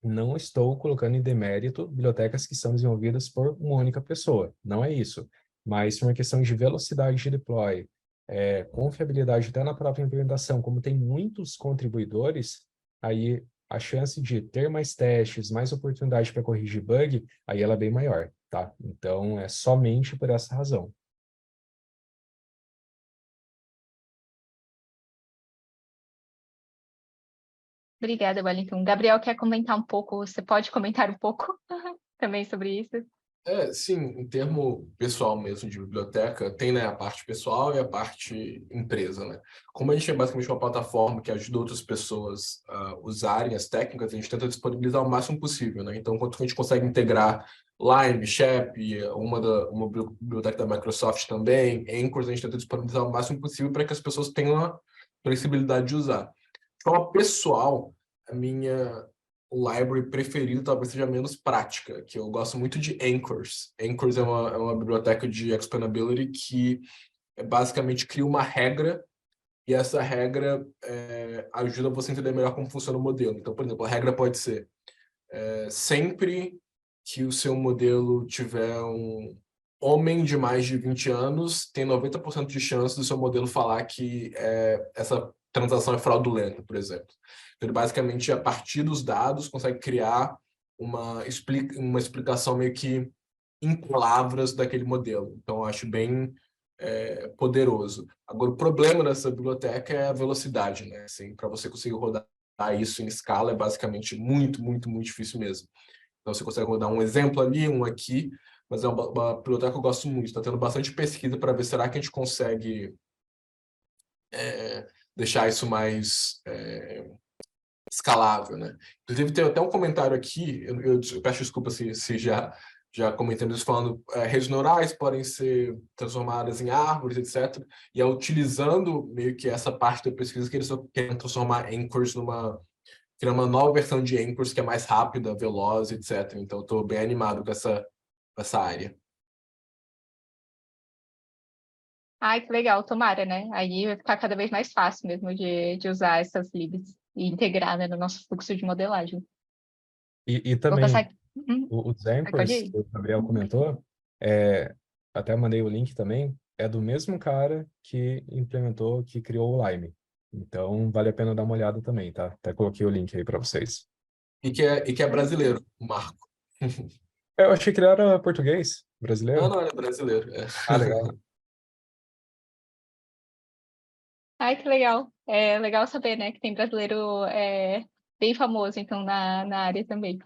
Não estou colocando em demérito bibliotecas que são desenvolvidas por uma única pessoa. Não é isso. Mas por uma questão de velocidade de deploy, confiabilidade até na própria implementação, como tem muitos contribuidores, aí a chance de ter mais testes, mais oportunidade para corrigir bug, aí ela é bem maior, tá? Então, é somente por essa razão. Obrigada, Wellington. Gabriel, quer comentar um pouco? Você pode comentar um pouco também sobre isso? Sim, em termo pessoal mesmo de biblioteca, tem, né, a parte pessoal e a parte empresa, né? Como a gente é basicamente uma plataforma que ajuda outras pessoas a usarem as técnicas, a gente tenta disponibilizar o máximo possível, né? Então, quanto que a gente consegue integrar Lime, Shep, uma biblioteca da Microsoft também, Anchors, a gente tenta disponibilizar o máximo possível para que as pessoas tenham a flexibilidade de usar. De forma pessoal, a minha library preferido talvez seja menos prática, que eu gosto muito de Anchors. Anchors é uma biblioteca de explainability que basicamente cria uma regra e essa regra ajuda você a entender melhor como funciona o modelo. Então, por exemplo, a regra pode ser sempre que o seu modelo tiver um homem de mais de 20 anos, tem 90% de chance do seu modelo falar que essa transação é fraudulenta, por exemplo. Então, ele basicamente, a partir dos dados, consegue criar uma explicação meio que em palavras daquele modelo. Então, eu acho bem poderoso. Agora, o problema dessa biblioteca é a velocidade, né? Assim, para você conseguir rodar isso em escala é basicamente muito, muito, muito difícil mesmo. Então, você consegue rodar um exemplo ali, um aqui, mas é uma biblioteca que eu gosto muito. Está tendo bastante pesquisa para ver será que a gente consegue deixar isso mais escalável, né? Inclusive, tem até um comentário aqui, eu peço desculpa se já comentamos isso, falando redes neurais podem ser transformadas em árvores, etc. E é utilizando meio que essa parte da pesquisa que eles querem transformar anchors criar uma nova versão de anchors que é mais rápida, veloz, etc. Então, estou bem animado com essa área. Ai, que legal, tomara, né? Aí vai ficar cada vez mais fácil mesmo de usar essas libs e integrar, né, no nosso fluxo de modelagem. E Vou também, passar aqui. os Pode anchors ir. que o Gabriel comentou, até mandei o link também, é do mesmo cara que implementou, que criou o Lime. Então, vale a pena dar uma olhada também, tá? Até coloquei o link aí para vocês. E que é brasileiro, o Marco. Eu achei que ele era português, brasileiro. Não, ele é brasileiro. Ah, legal. Ai, que legal. É legal saber, né, que tem brasileiro bem famoso, então, na área também.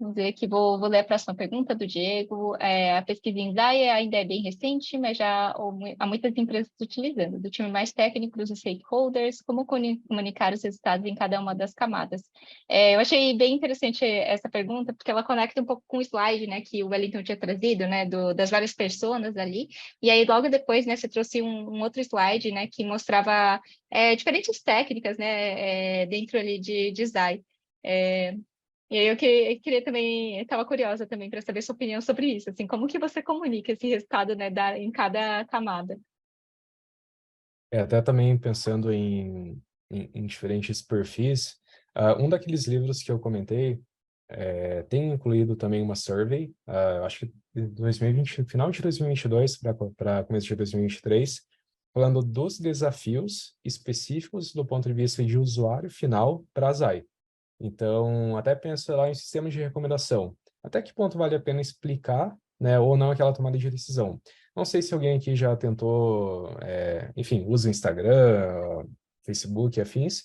Vamos ver aqui, vou ler a próxima pergunta do Diego. A pesquisa em DAI ainda é bem recente, mas já há muitas empresas utilizando. Do time mais técnico, dos stakeholders, como comunicar os resultados em cada uma das camadas. Eu achei bem interessante essa pergunta, porque ela conecta um pouco com o slide, né, que o Wellington tinha trazido, né, das várias personas ali. E aí, logo depois, né, você trouxe um outro slide, né, que mostrava diferentes técnicas, né, dentro ali de DAI. E aí eu queria também, estava curiosa também para saber sua opinião sobre isso, assim, como que você comunica esse resultado, né, em cada camada? Até também pensando em diferentes perfis, um daqueles livros que eu comentei tem incluído também uma survey, acho que de 2020, final de 2022 para começo de 2023, falando dos desafios específicos do ponto de vista de usuário final para a ZAI. Então, até penso lá em sistemas de recomendação. Até que ponto vale a pena explicar, né, ou não aquela tomada de decisão? Não sei se alguém aqui já tentou, enfim, usa o Instagram, Facebook, afins,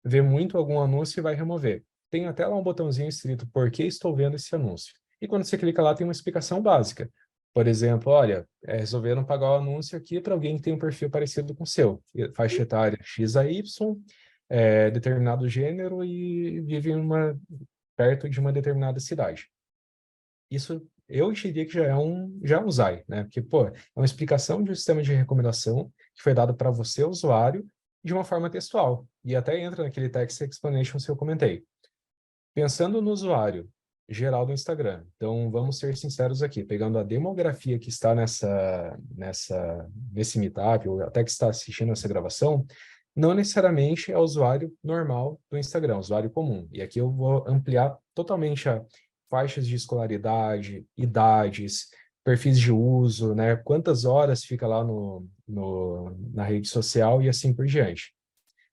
vê muito algum anúncio e vai remover. Tem até lá um botãozinho escrito por que estou vendo esse anúncio. E quando você clica lá, tem uma explicação básica. Por exemplo, olha, resolveram pagar o anúncio aqui para alguém que tem um perfil parecido com o seu. Faixa etária X a Y, determinado gênero e vive perto de uma determinada cidade. Isso eu diria que já é um ZAI, né? Porque, pô, é uma explicação de um sistema de recomendação que foi dado para você, usuário, de uma forma textual. E até entra naquele text explanation que eu comentei. Pensando no usuário geral do Instagram, então vamos ser sinceros aqui, pegando a demografia que está nesse meetup, ou até que está assistindo essa gravação, não necessariamente é o usuário normal do Instagram, usuário comum. E aqui eu vou ampliar totalmente a faixas de escolaridade, idades, perfis de uso, né? Quantas horas fica lá na rede social e assim por diante.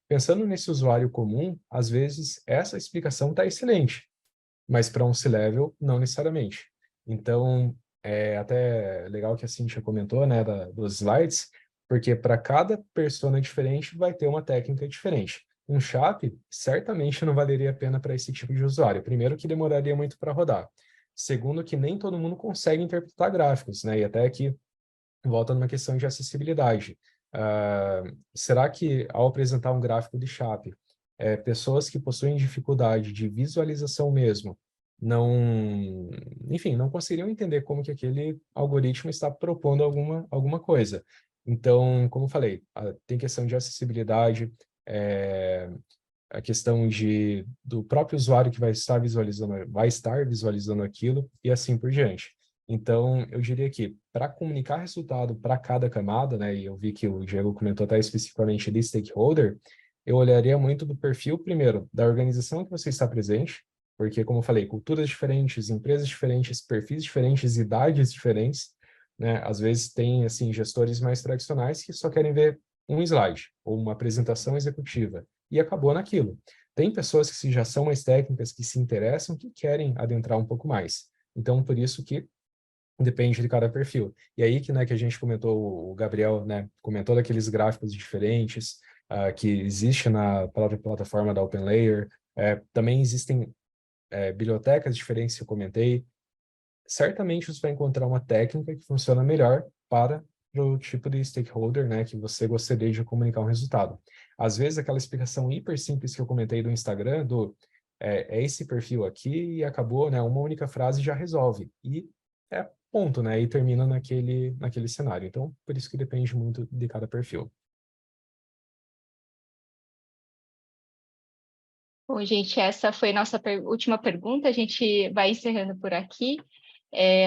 Pensando nesse usuário comum, às vezes essa explicação está excelente, mas para um C-level, não necessariamente. Então, é até legal que a Cintia comentou, né, dos slides, porque para cada persona diferente vai ter uma técnica diferente. Um SHAP certamente não valeria a pena para esse tipo de usuário. Primeiro, que demoraria muito para rodar. Segundo, que nem todo mundo consegue interpretar gráficos, né? E até aqui volta numa questão de acessibilidade. Será que, ao apresentar um gráfico de SHAP, pessoas que possuem dificuldade de visualização mesmo, enfim, não conseguiriam entender como que aquele algoritmo está propondo alguma coisa. Então, como eu falei, tem questão de acessibilidade, a questão do próprio usuário que vai estar visualizando aquilo e assim por diante. Então, eu diria que para comunicar resultado para cada camada, né, e eu vi que o Diego comentou até especificamente de stakeholder, eu olharia muito do perfil, primeiro, da organização que você está presente, porque, como eu falei, culturas diferentes, empresas diferentes, perfis diferentes, idades diferentes, né? Às vezes tem, assim, gestores mais tradicionais que só querem ver um slide ou uma apresentação executiva e acabou naquilo. Tem pessoas que já são mais técnicas, que se interessam, que querem adentrar um pouco mais. Então, por isso que depende de cada perfil. E aí que, né, que a gente comentou, o Gabriel, né, comentou daqueles gráficos diferentes que existe na própria plataforma da OpenLayer. Também existem bibliotecas diferentes que eu comentei. Certamente você vai encontrar uma técnica que funciona melhor para o tipo de stakeholder, né, que você gostaria de comunicar um resultado. Às vezes, aquela explicação hiper simples que eu comentei do Instagram, é esse perfil aqui e acabou, né, uma única frase já resolve. E é ponto, né, e termina naquele cenário. Então, por isso que depende muito de cada perfil. Bom, gente, essa foi a nossa última pergunta. A gente vai encerrando por aqui.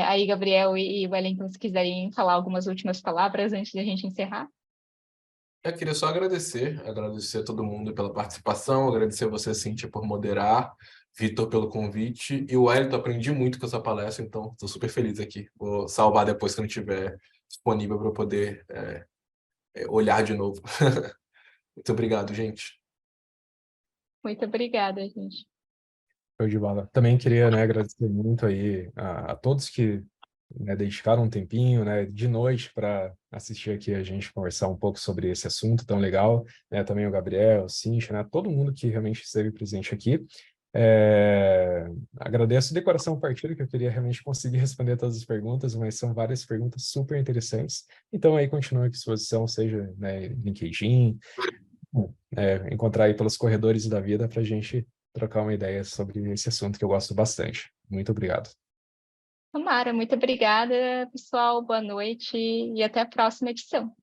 Aí, Gabriel e Wellington, se quiserem falar algumas últimas palavras antes de a gente encerrar. Eu queria só agradecer a todo mundo pela participação, agradecer a você, Cíntia, por moderar, Vitor, pelo convite, e o Wellington, aprendi muito com essa palestra, então estou super feliz aqui. Vou salvar depois que não estiver disponível para eu poder olhar de novo. Muito obrigado, gente. Muito obrigada, gente. Show de bola. Também queria, né, agradecer muito aí a todos que, né, dedicaram um tempinho, né, de noite para assistir aqui a gente conversar um pouco sobre esse assunto tão legal, né, também o Gabriel, o Cíntia, né, todo mundo que realmente esteve presente aqui. Agradeço de coração a partida, que eu queria realmente conseguir responder todas as perguntas, mas são várias perguntas super interessantes. Então aí continua à disposição, seja, né, LinkedIn, encontrar aí pelos corredores da vida para a gente trocar uma ideia sobre esse assunto que eu gosto bastante. Muito obrigado. Tomara, muito obrigada, pessoal. Boa noite e até a próxima edição.